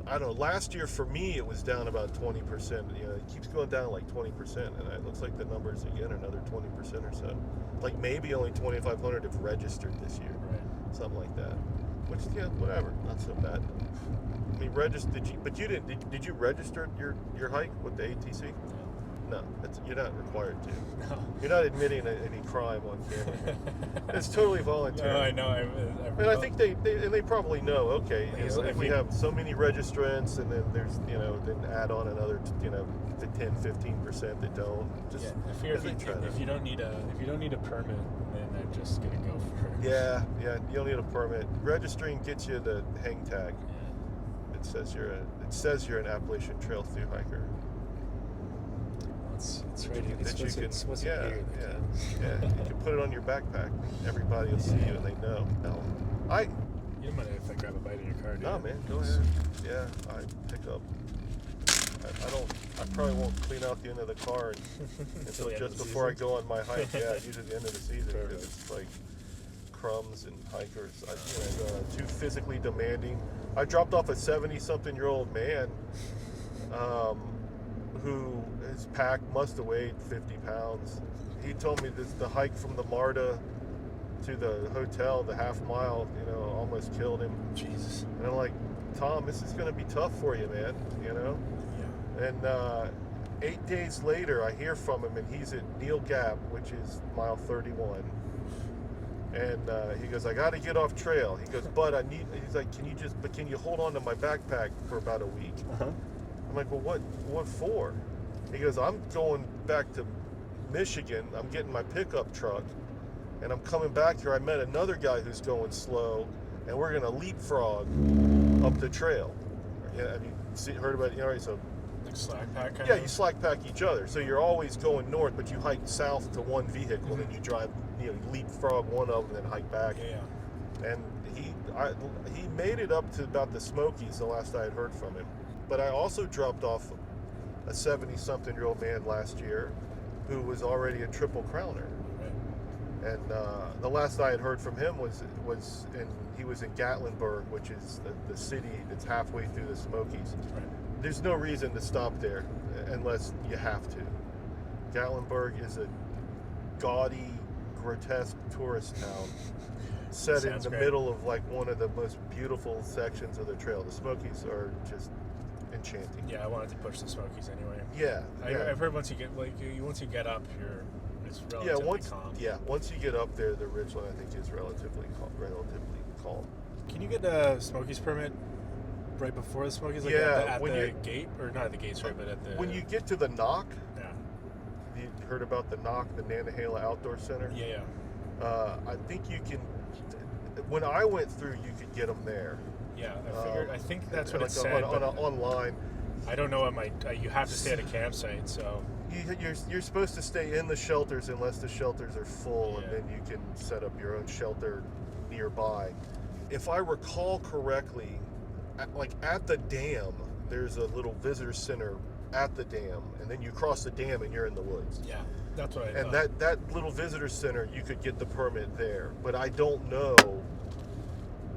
[SPEAKER 1] I don't know. Last year for me, it was down about 20%. You know, it keeps going down like 20%, and it looks like the numbers again are another 20% or so. Like maybe only 2,500 have registered this year,
[SPEAKER 2] Right.
[SPEAKER 1] something like that. Which, yeah, whatever, not so bad. I mean, but you didn't. Did you register your hike with the ATC? No, you're not required to.
[SPEAKER 2] No.
[SPEAKER 1] You're not admitting any crime on camera. It's totally voluntary.
[SPEAKER 2] No, I know.
[SPEAKER 1] And I think they probably know. Okay, if we have so many registrants, and then there's then add on another the 10-15% that don't. Just
[SPEAKER 2] I figure if you don't need a permit, then I'm just gonna go for it.
[SPEAKER 1] Yeah, you don't need a permit. Registering gets you the hang tag.
[SPEAKER 2] Yeah.
[SPEAKER 1] It says you're an Appalachian Trail thru-hiker.
[SPEAKER 2] It's ready.
[SPEAKER 1] Yeah. You can put it on your backpack. Everybody will see you and they know. No,
[SPEAKER 2] You don't mind if I grab a bite in your car, do you?
[SPEAKER 1] No, man, go ahead. Yeah, I pick up. I probably won't clean out the end of the car until just before I go on my hike. Yeah, usually the end of the season because it's like crumbs and hikers. Too physically demanding. I dropped off a 70-something-year-old man. Who his pack must have weighed 50 pounds. He told me the hike from the MARTA to the hotel, the half mile, almost killed him.
[SPEAKER 2] Jesus.
[SPEAKER 1] And I'm like, Tom, this is going to be tough for you, man,
[SPEAKER 2] Yeah.
[SPEAKER 1] And 8 days later, I hear from him, and he's at Neal Gap, which is mile 31. And he goes, I got to get off trail. He goes, he's like, can you hold on to my backpack for about a week?
[SPEAKER 2] Uh-huh.
[SPEAKER 1] I'm like, well, what for? He goes, I'm going back to Michigan. I'm getting my pickup truck, and I'm coming back here. I met another guy who's going slow, and we're going to leapfrog up the trail. Have you heard about it? So
[SPEAKER 2] Like slack pack kind
[SPEAKER 1] yeah,
[SPEAKER 2] of?
[SPEAKER 1] you slack pack each other. So you're always going north, but you hike south to one vehicle,
[SPEAKER 2] Mm-hmm.
[SPEAKER 1] and then you drive, leapfrog one of them, and then hike back.
[SPEAKER 2] Yeah.
[SPEAKER 1] And he made it up to about the Smokies the last I had heard from him. But I also dropped off a 70-something-year-old man last year who was already a Triple Crowner.
[SPEAKER 2] Right.
[SPEAKER 1] And the last I had heard from him he was in Gatlinburg, which is the city that's halfway through the Smokies.
[SPEAKER 2] Right.
[SPEAKER 1] There's no reason to stop there unless you have to. Gatlinburg is a gaudy, grotesque tourist town set in the middle of like one of the most beautiful sections of the trail. The Smokies are just enchanting.
[SPEAKER 2] Yeah, I wanted to push the Smokies anyway.
[SPEAKER 1] Yeah,
[SPEAKER 2] I've heard once you get up, it's relatively calm.
[SPEAKER 1] Yeah, once you get up there, the ridgeline I think is relatively calm.
[SPEAKER 2] Can you get a Smokies permit right before the Smokies? Like at the gate, or not at the gate, sorry, but at the.
[SPEAKER 1] When you get to the Knock.
[SPEAKER 2] Yeah.
[SPEAKER 1] You heard about the Knock, the Nantahala Outdoor Center?
[SPEAKER 2] Yeah.
[SPEAKER 1] I think you can. When I went through, you could get them there.
[SPEAKER 2] Yeah, I think that's what
[SPEAKER 1] like
[SPEAKER 2] it said.
[SPEAKER 1] Online.
[SPEAKER 2] I don't know. You have to stay at a campsite, so.
[SPEAKER 1] You're supposed to stay in the shelters unless the shelters are full,
[SPEAKER 2] Yeah.
[SPEAKER 1] and then you can set up your own shelter nearby. If I recall correctly, at the dam, there's a little visitor center at the dam, and then you cross the dam and you're in the woods.
[SPEAKER 2] Yeah, that's what I
[SPEAKER 1] And
[SPEAKER 2] thought.
[SPEAKER 1] that little visitor center, you could get the permit there, but I don't know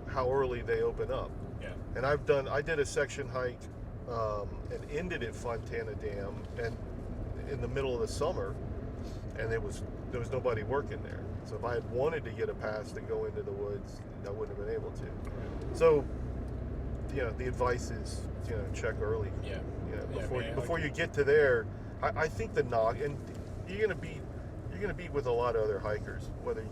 [SPEAKER 1] how early they open up.
[SPEAKER 2] Yeah.
[SPEAKER 1] And I did a section hike and ended at Fontana Dam, and in the middle of the summer, and there was nobody working there. So if I had wanted to get a pass to go into the woods, I wouldn't have been able to. So, the advice is, check early.
[SPEAKER 2] Yeah.
[SPEAKER 1] Before you get to there, I think the Knock, and you're gonna be with a lot of other hikers, whether you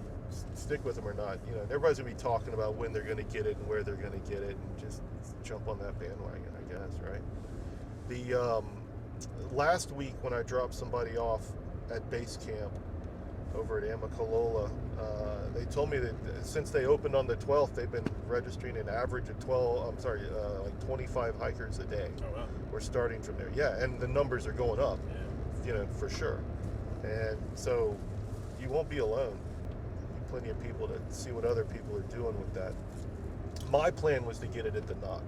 [SPEAKER 1] stick with them or not. Everybody's gonna be talking about when they're gonna get it and where they're gonna get it, and just jump on that bandwagon, I guess, right? The last week when I dropped somebody off at base camp over at Amicalola, they told me that since they opened on the 12th, they've been registering an average of 25 hikers a day.
[SPEAKER 2] Oh, wow.
[SPEAKER 1] We're starting from there. Yeah, and the numbers are going up, for sure. And so you won't be alone. Plenty of people to see what other people are doing with that. My plan was to get it at the Knock.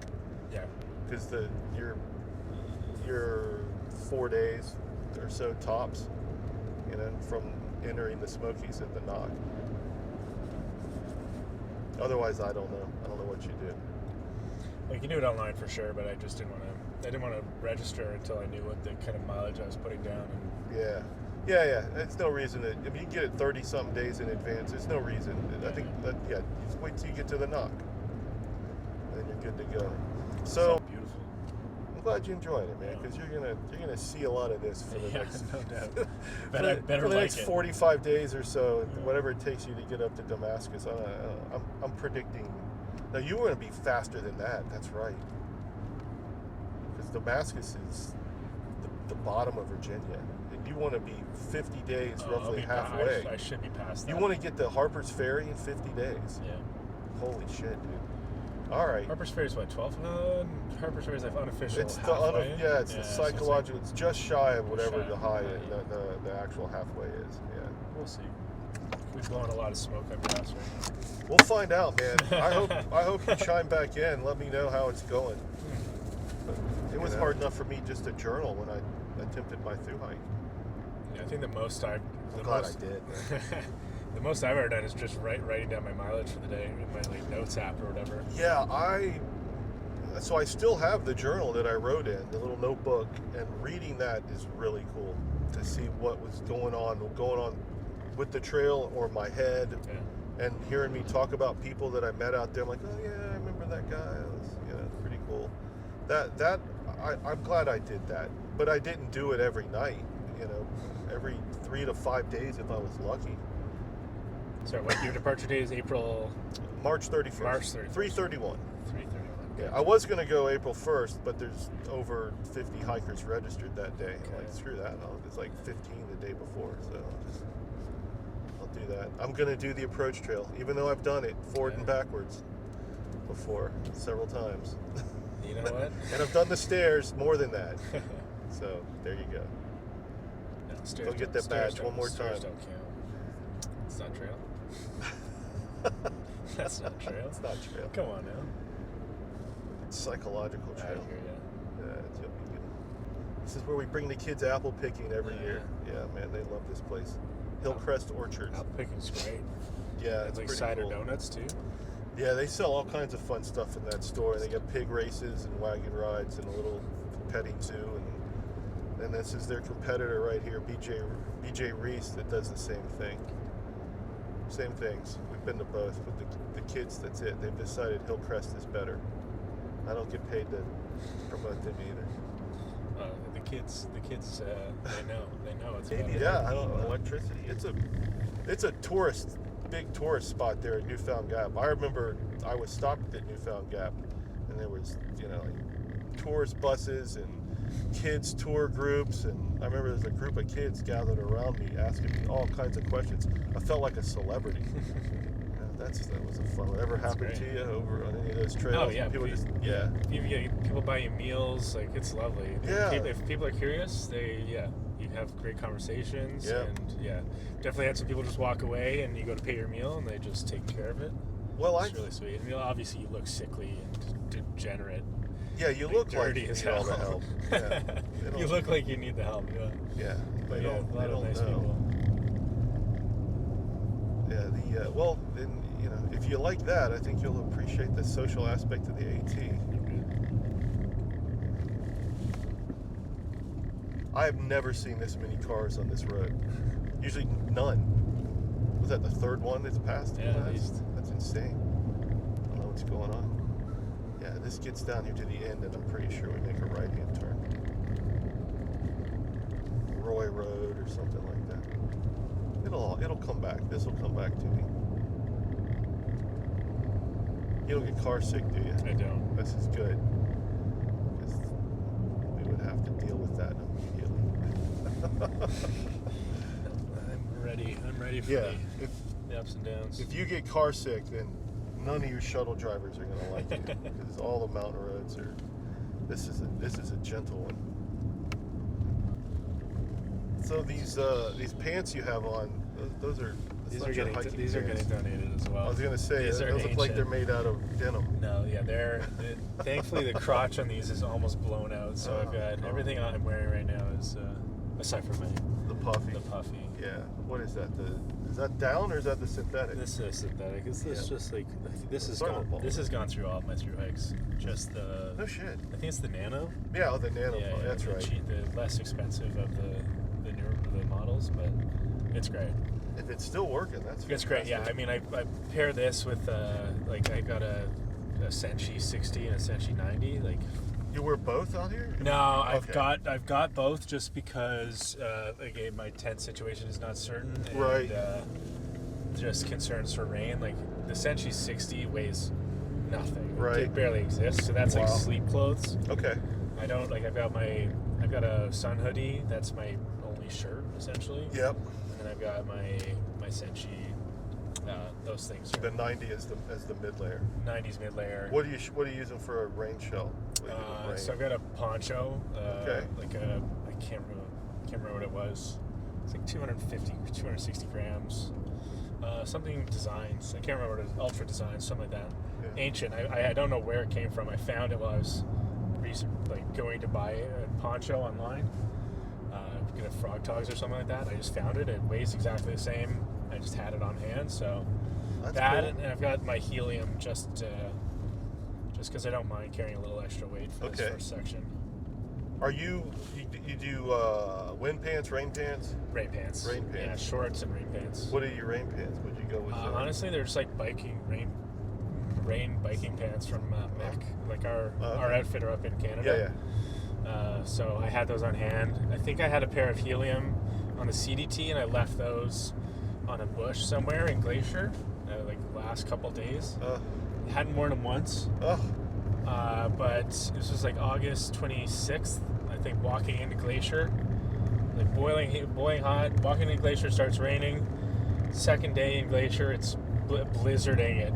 [SPEAKER 2] Yeah.
[SPEAKER 1] Because your 4 days or so tops, from entering the Smokies at the Knock. Otherwise, I don't know. I don't know what you do.
[SPEAKER 2] Like, you knew it online for sure, but I just didn't want to. I didn't want to register until I knew what the kind of mileage I was putting down. And
[SPEAKER 1] Yeah. It's no reason to. If you get it 30-something days in advance, there's no reason. I think that just wait till you get to the knock, then you're good to go. So
[SPEAKER 2] beautiful.
[SPEAKER 1] I'm glad you enjoyed it, man, because you're gonna see a lot of this for the next
[SPEAKER 2] no doubt.
[SPEAKER 1] for the next 45 days or so, whatever it takes you to get up to Damascus. I'm predicting. Now you want to be faster than that. That's right. Because Damascus is the bottom of Virginia, and you want to be 50 days, roughly halfway.
[SPEAKER 2] I should be past that.
[SPEAKER 1] You want to get to Harper's Ferry in 50 days.
[SPEAKER 2] Yeah.
[SPEAKER 1] Holy shit, dude. All right.
[SPEAKER 2] Harper's Ferry is what, 12? Harper's Ferry is like unofficial.
[SPEAKER 1] It's
[SPEAKER 2] halfway.
[SPEAKER 1] It's the psychological. It's just shy of whatever the high,
[SPEAKER 2] yeah.
[SPEAKER 1] the actual halfway is. Yeah.
[SPEAKER 2] We'll see. We're blowing a lot of smoke up your ass right now.
[SPEAKER 1] We'll find out, man. I hope you chime back in. Let me know how it's going. It was hard enough for me just to journal when I attempted my thru-hike.
[SPEAKER 2] Yeah, I think I'm
[SPEAKER 1] glad I did.
[SPEAKER 2] The most I've ever done is just writing down my mileage for the day in my notes app or whatever.
[SPEAKER 1] Yeah, so I still have the journal that I wrote in, the little notebook, and reading that is really cool to see what was going on with the trail or my head, and hearing me talk about people that I met out there. I'm like, oh yeah, I remember that guy. It was pretty cool. I'm glad I did that, but I didn't do it every night. Every 3 to 5 days if I was lucky.
[SPEAKER 2] So what your departure date is
[SPEAKER 1] March 31st.
[SPEAKER 2] March 31st.
[SPEAKER 1] 3/31.
[SPEAKER 2] 3/31.
[SPEAKER 1] Yeah, I was going to go April 1st, but there's over 50 hikers registered that day.
[SPEAKER 2] Okay.
[SPEAKER 1] I'm like, screw that. It's like 15 the day before, so I'll do that. I'm going to do the approach trail, even though I've done it forward and backwards before several times.
[SPEAKER 2] You know what?
[SPEAKER 1] And I've done the stairs more than that. So there you go.
[SPEAKER 2] No,
[SPEAKER 1] go get that badge one more time.
[SPEAKER 2] Stairs don't count. It's not trail. That's not trail.
[SPEAKER 1] It's not trail.
[SPEAKER 2] Come on now.
[SPEAKER 1] It's psychological trail.
[SPEAKER 2] I hear ya.
[SPEAKER 1] Yeah, it's gonna be good. This is where we bring the kids apple picking every year. Yeah, man, they love this place. Hillcrest Orchards.
[SPEAKER 2] Apple picking's great.
[SPEAKER 1] Yeah, it's
[SPEAKER 2] like
[SPEAKER 1] pretty
[SPEAKER 2] cider
[SPEAKER 1] cool.
[SPEAKER 2] donuts too.
[SPEAKER 1] Yeah, they sell all kinds of fun stuff in that store. They got pig races and wagon rides and a little petting zoo, and this is their competitor right here, BJ Reese, that does the same thing. Same things. We've been to both, but the kids, that's it. They've decided Hillcrest is better. I don't get paid to promote them either.
[SPEAKER 2] The kids, they know it's
[SPEAKER 1] Maybe,
[SPEAKER 2] better.
[SPEAKER 1] yeah. I don't know. Electricity. It's a big tourist spot there at Newfound Gap. I remember I was stopped at Newfound Gap, and there was like tourist buses and kids tour groups, and I remember there was a group of kids gathered around me asking me all kinds of questions. I felt like a celebrity. That was a fun. Whatever happened to you over on any of those trails?
[SPEAKER 2] Oh yeah,
[SPEAKER 1] people
[SPEAKER 2] people buy you meals. Like, it's lovely.
[SPEAKER 1] Yeah.
[SPEAKER 2] If people are curious, you have great conversations.
[SPEAKER 1] Yeah.
[SPEAKER 2] And definitely had some people just walk away, and you go to pay your meal, and they just take care of it.
[SPEAKER 1] Well,
[SPEAKER 2] it's really sweet. I mean, obviously you look sickly and degenerate.
[SPEAKER 1] Yeah, you look like you need all the help. Yeah.
[SPEAKER 2] You look like you need the help. Yeah.
[SPEAKER 1] Yeah. They
[SPEAKER 2] a lot of nice people.
[SPEAKER 1] Yeah. Well, then if you like that, I think you'll appreciate the social aspect of the AT. I have never seen this many cars on this road. Usually none. Was that the third one that's passed?
[SPEAKER 2] Yeah, at least.
[SPEAKER 1] That's insane. I don't know what's going on. Yeah, this gets down here to the end, and I'm pretty sure we make a right-hand turn. Roy Road or something like that. It'll come back. This will come back to me. You don't get car sick, do you?
[SPEAKER 2] I don't.
[SPEAKER 1] This is good. Because we would have to deal with that immediately.
[SPEAKER 2] I'm ready for the ups and downs.
[SPEAKER 1] If you get car sick, then none of your shuttle drivers are going to like you, because all the mountain roads are. This is a gentle one. So these pants you have on, those are.
[SPEAKER 2] These are getting donated as well.
[SPEAKER 1] I was going to say, those look like they're made out of denim.
[SPEAKER 2] No, yeah, thankfully the crotch on these is almost blown out, so I've got everything I'm wearing right now is aside from my
[SPEAKER 1] puffy.
[SPEAKER 2] The puffy.
[SPEAKER 1] Yeah. What is that? Is that down or is that the synthetic?
[SPEAKER 2] This is synthetic. It's just like I think this has gone through all of my thru hikes. Just the
[SPEAKER 1] no shit.
[SPEAKER 2] I think it's the Nano.
[SPEAKER 1] Yeah, the Nano.
[SPEAKER 2] Yeah,
[SPEAKER 1] that's right.
[SPEAKER 2] The less expensive of the newer models, but it's great.
[SPEAKER 1] If it's still working, that's fantastic.
[SPEAKER 2] It's great. Yeah, I mean, I pair this with like I got a Senshi 60 and a Senshi 90. Like,
[SPEAKER 1] you wear both out here?
[SPEAKER 2] No, I've got both just because again my tent situation is not certain. And,
[SPEAKER 1] right.
[SPEAKER 2] Just concerns for rain. Like the Senshi 60 weighs nothing.
[SPEAKER 1] Right.
[SPEAKER 2] It barely exists. So that's like sleep clothes.
[SPEAKER 1] Okay.
[SPEAKER 2] I don't like. I've got a sun hoodie. That's my only shirt essentially.
[SPEAKER 1] Yep.
[SPEAKER 2] And then I've got my Senshi. Those things.
[SPEAKER 1] The 90 is the mid layer.
[SPEAKER 2] 90's mid layer.
[SPEAKER 1] What are you using for a rain shell?
[SPEAKER 2] So I've got a poncho.
[SPEAKER 1] Okay.
[SPEAKER 2] Like I can't remember what it was. It's like 260 grams. Something designs. I can't remember what it was. Ultra designs, something like that. Yeah. Ancient. I don't know where it came from. I found it while I was going to buy a poncho online. Get a Frog Togs or something like that. I just found it. It weighs exactly the same. I just had it on hand, so
[SPEAKER 1] that's
[SPEAKER 2] that,
[SPEAKER 1] cool.
[SPEAKER 2] and I've got my helium just because I don't mind carrying a little extra weight for this first section.
[SPEAKER 1] Are you do wind pants, rain pants?
[SPEAKER 2] Rain pants.
[SPEAKER 1] Rain pants.
[SPEAKER 2] Yeah, shorts and rain pants.
[SPEAKER 1] What are your rain pants? Would you go with?
[SPEAKER 2] Honestly, they're just like rain biking pants from Mech, like our outfitter up in Canada.
[SPEAKER 1] Yeah.
[SPEAKER 2] So I had those on hand. I think I had a pair of helium on the CDT, and I left those on a bush somewhere in Glacier, like the last couple days. Hadn't worn them once. But this was like August 26th, I think, walking into Glacier. Like boiling hot, walking into Glacier, starts raining. Second day in Glacier, it's blizzarding at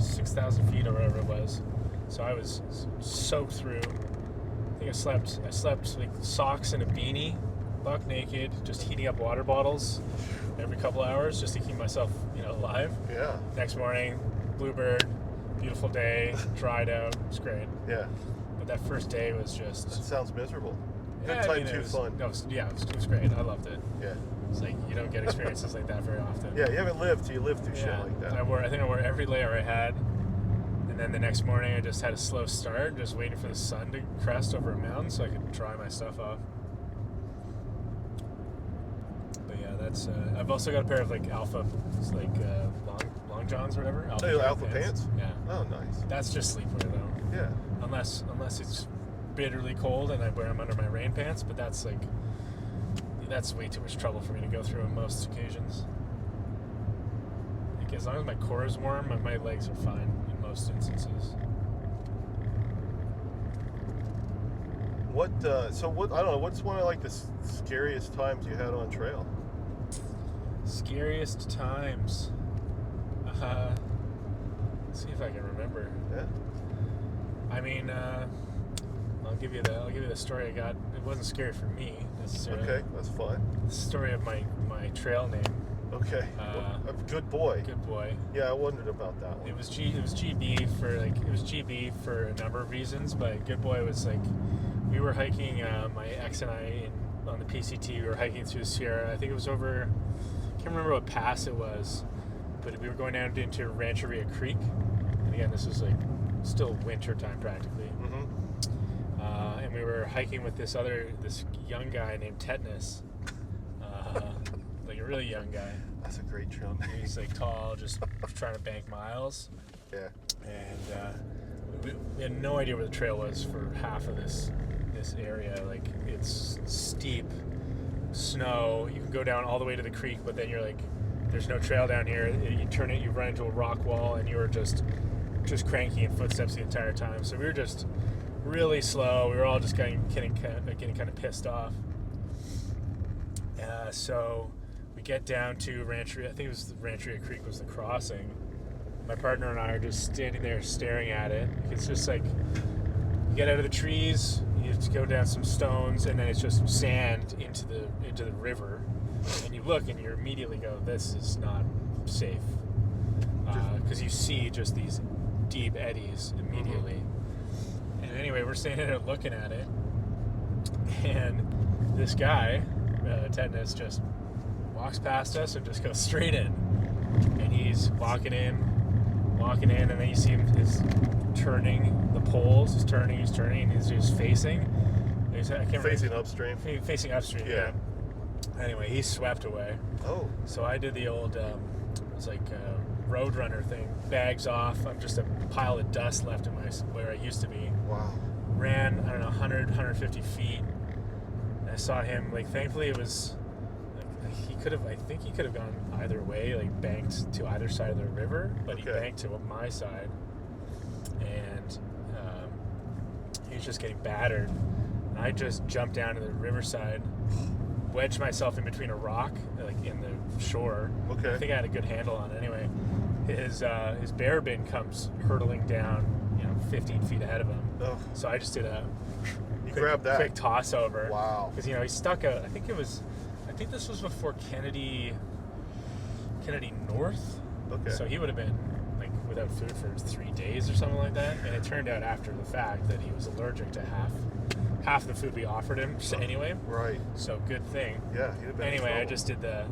[SPEAKER 2] 6,000 feet or whatever it was. So I was soaked through. I think I slept like socks and a beanie, buck naked, just heating up water bottles every couple hours just to keep myself, alive.
[SPEAKER 1] Yeah.
[SPEAKER 2] Next morning, bluebird, beautiful day, dried out. It's great.
[SPEAKER 1] Yeah.
[SPEAKER 2] But that first day was just.
[SPEAKER 1] That sounds miserable.
[SPEAKER 2] Yeah,
[SPEAKER 1] Good time, too fun.
[SPEAKER 2] It was great. I loved it.
[SPEAKER 1] Yeah.
[SPEAKER 2] It's like you don't get experiences like that very often.
[SPEAKER 1] Yeah, you haven't lived till you live through shit like that.
[SPEAKER 2] I think I wore every layer I had. And then the next morning I just had a slow start, just waiting for the sun to crest over a mountain so I could dry my stuff off. But yeah, that's. I've also got a pair of like alpha, long johns or whatever.
[SPEAKER 1] Alpha pants?
[SPEAKER 2] Yeah.
[SPEAKER 1] Oh, nice.
[SPEAKER 2] That's just sleepwear though.
[SPEAKER 1] Yeah.
[SPEAKER 2] Unless it's bitterly cold and I wear them under my rain pants, but that's way too much trouble for me to go through on most occasions. Like as long as my core is warm, my legs are fine in most instances.
[SPEAKER 1] I don't know, what's one of like the scariest times you had on trail?
[SPEAKER 2] Scariest times. Let's see if I can remember.
[SPEAKER 1] Yeah.
[SPEAKER 2] I mean, I'll give you the story I got. It wasn't scary for me necessarily.
[SPEAKER 1] Okay, that's fine.
[SPEAKER 2] The story of my trail name.
[SPEAKER 1] Okay. Good boy.
[SPEAKER 2] Good boy.
[SPEAKER 1] Yeah, I wondered about that one.
[SPEAKER 2] It was GB for a number of reasons, but Good Boy was like we were hiking. My ex and I on the PCT. We were hiking through the Sierra. I think it was over. I can't remember what pass it was, but we were going down into Rancheria Creek. And again, this was like still winter time practically.
[SPEAKER 1] Mm-hmm.
[SPEAKER 2] And we were hiking with this young guy named Tetanus, like a really young guy.
[SPEAKER 1] That's a great trail name.
[SPEAKER 2] He's like tall, just trying to bank miles.
[SPEAKER 1] Yeah.
[SPEAKER 2] And we had no idea where the trail was for half of this area. Like it's steep, snow. You can go down all the way to the creek, but then you're like, there's no trail down here. You run into a rock wall, and you were just cranky in footsteps the entire time. So we were just really slow. We were all just getting kind of pissed off. So we get down to Rancheria. I think it was Rancheria Creek was the crossing. My partner and I are just standing there staring at it. It's just like you get out of the trees, you have to go down some stones, and then it's just sand into the river. And you look and you immediately go, "This is not safe," because you see just these deep eddies immediately. Mm-hmm. And anyway, we're standing there looking at it, and this guy, tetanus just walks past us and just goes straight in. And he's walking in, and then you see him is turning the poles. He's turning, and he's just facing.
[SPEAKER 1] Facing upstream.
[SPEAKER 2] Facing upstream. Yeah. Anyway, he swept away.
[SPEAKER 1] Oh.
[SPEAKER 2] So I did the old, it's like a Roadrunner thing. Bags off. I'm just a pile of dust left in where I used to be.
[SPEAKER 1] Wow.
[SPEAKER 2] Ran, I don't know, 100, 150 feet. And I saw him, like, thankfully it was, like, I think he could have gone either way, like, banked to either side of the river, but he banked to my side. And he was just getting battered. And I just jumped down to the riverside, wedged myself in between a rock, like in the shore.
[SPEAKER 1] Okay.
[SPEAKER 2] I think I had a good handle on it. Anyway, his bear bin comes hurtling down, 15 feet ahead of him.
[SPEAKER 1] Oh.
[SPEAKER 2] So I just did a quick toss over.
[SPEAKER 1] Wow.
[SPEAKER 2] Because he stuck out. I think this was before Kennedy North.
[SPEAKER 1] Okay.
[SPEAKER 2] So he would have been like without food for 3 days or something like that. And it turned out after the fact that he was allergic to half the food we offered him anyway.
[SPEAKER 1] Right.
[SPEAKER 2] So good thing.
[SPEAKER 1] Yeah. He'd have been
[SPEAKER 2] anyway, I just did the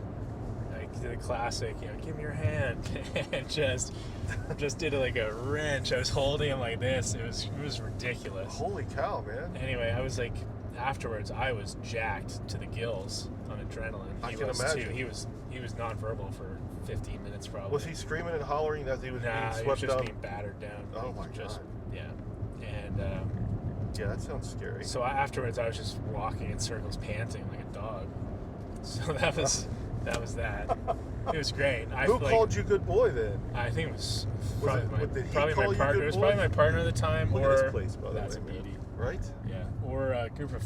[SPEAKER 2] classic, give me your hand, and just did it like a wrench. I was holding him like this. It was ridiculous.
[SPEAKER 1] Holy cow, man.
[SPEAKER 2] Anyway, I was like, afterwards, I was jacked to the gills on adrenaline.
[SPEAKER 1] I can imagine.
[SPEAKER 2] Too. He was nonverbal for 15 minutes probably.
[SPEAKER 1] Was he screaming and hollering as he was being swept
[SPEAKER 2] he was just
[SPEAKER 1] down?
[SPEAKER 2] being battered down.
[SPEAKER 1] Oh my god.
[SPEAKER 2] Yeah. And
[SPEAKER 1] yeah, that sounds scary.
[SPEAKER 2] so afterwards, I was just walking in circles, panting like a dog. So that was that. It was great.
[SPEAKER 1] Who called you good boy then?
[SPEAKER 2] I think it was
[SPEAKER 1] did he
[SPEAKER 2] probably
[SPEAKER 1] call
[SPEAKER 2] my
[SPEAKER 1] you
[SPEAKER 2] partner.
[SPEAKER 1] good
[SPEAKER 2] It was
[SPEAKER 1] boy?
[SPEAKER 2] probably my partner at the time,
[SPEAKER 1] Look
[SPEAKER 2] or
[SPEAKER 1] at this place, by the
[SPEAKER 2] that's
[SPEAKER 1] way,
[SPEAKER 2] a beauty.
[SPEAKER 1] Right?
[SPEAKER 2] Yeah, or a group of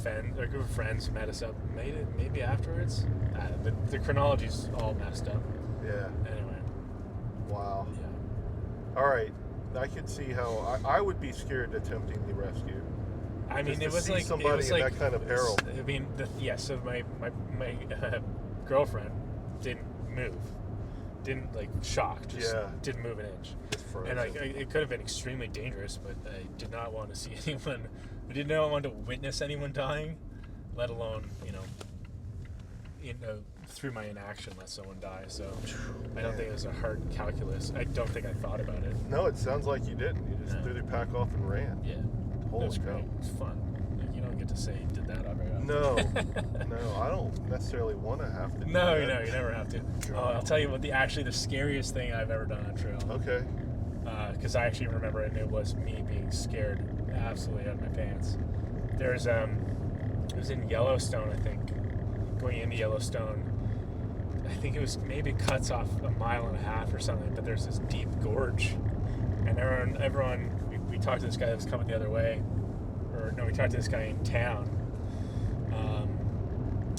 [SPEAKER 2] friends met us up. Maybe afterwards. The chronology's all messed up.
[SPEAKER 1] Yeah.
[SPEAKER 2] Anyway.
[SPEAKER 1] Wow.
[SPEAKER 2] Yeah.
[SPEAKER 1] All right. I could see how I would be scared attempting the rescue.
[SPEAKER 2] I mean,
[SPEAKER 1] Just
[SPEAKER 2] it
[SPEAKER 1] to
[SPEAKER 2] was
[SPEAKER 1] see
[SPEAKER 2] like
[SPEAKER 1] somebody in that kind of peril.
[SPEAKER 2] I mean, so my girlfriend didn't move, didn't like shock, just didn't move an inch, and like it could have been extremely dangerous, but I did not want to see anyone. I did not want to witness anyone dying, let alone through my inaction let someone die. So I don't think it was a hard calculus. I don't think I thought about it.
[SPEAKER 1] No, it sounds like you didn't. You just threw the pack off and ran.
[SPEAKER 2] Yeah.
[SPEAKER 1] Holy
[SPEAKER 2] It was
[SPEAKER 1] cow.
[SPEAKER 2] great. It was fun. You don't get to say you did that very often.
[SPEAKER 1] No, I don't necessarily want to have to do
[SPEAKER 2] No,
[SPEAKER 1] that.
[SPEAKER 2] you never have to. I'll tell you what the scariest thing I've ever done on trail.
[SPEAKER 1] Okay.
[SPEAKER 2] Because I actually remember it, and it was me being scared absolutely out of my pants. There's it was in Yellowstone, I think, going into Yellowstone. I think it was maybe cuts off 1.5 miles or something, but there's this deep gorge, and everyone we talked to this guy that was coming the other way, or no, we talked to this guy in town,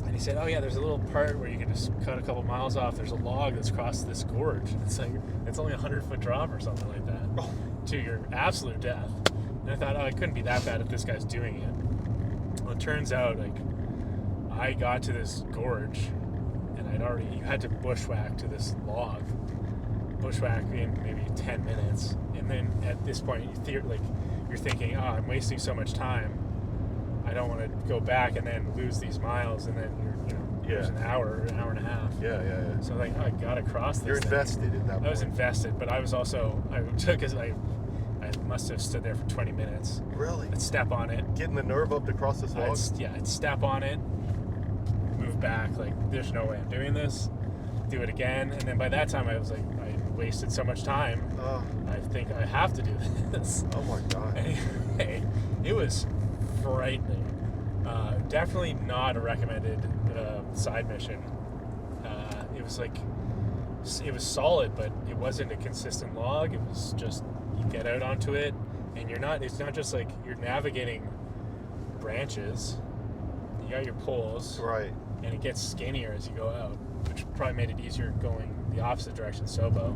[SPEAKER 2] and he said, oh yeah, there's a little part where you can just cut a couple miles off. There's a log that's crossed this gorge. It's like it's only 100-foot drop or something like that to your absolute death. And I thought, it couldn't be that bad if this guy's doing it. Well, it turns out like I got to this gorge, and you had to bushwhack to this log. Bushwhack in maybe 10 minutes, and then at this point you're thinking, I'm wasting so much time. I don't want to go back and then lose these miles, and then there's an hour and a half.
[SPEAKER 1] Yeah.
[SPEAKER 2] So I gotta cross this.
[SPEAKER 1] You're invested in that.
[SPEAKER 2] I was invested, but I was also I must have stood there for 20 minutes.
[SPEAKER 1] Really?
[SPEAKER 2] I'd step on it.
[SPEAKER 1] Getting the nerve up to cross this log?
[SPEAKER 2] I'd step on it, move back, like there's no way I'm doing this. Do it again, and then by that time I was like, I wasted so much time. I think I have to do this.
[SPEAKER 1] Oh my god.
[SPEAKER 2] Anyway, it was frightening. Definitely not a recommended side mission. It was solid, but it wasn't a consistent log. It was just you get out onto it, and it's not just like you're navigating branches. You got your poles,
[SPEAKER 1] right,
[SPEAKER 2] and it gets skinnier as you go out, which probably made it easier going the opposite direction, Sobo.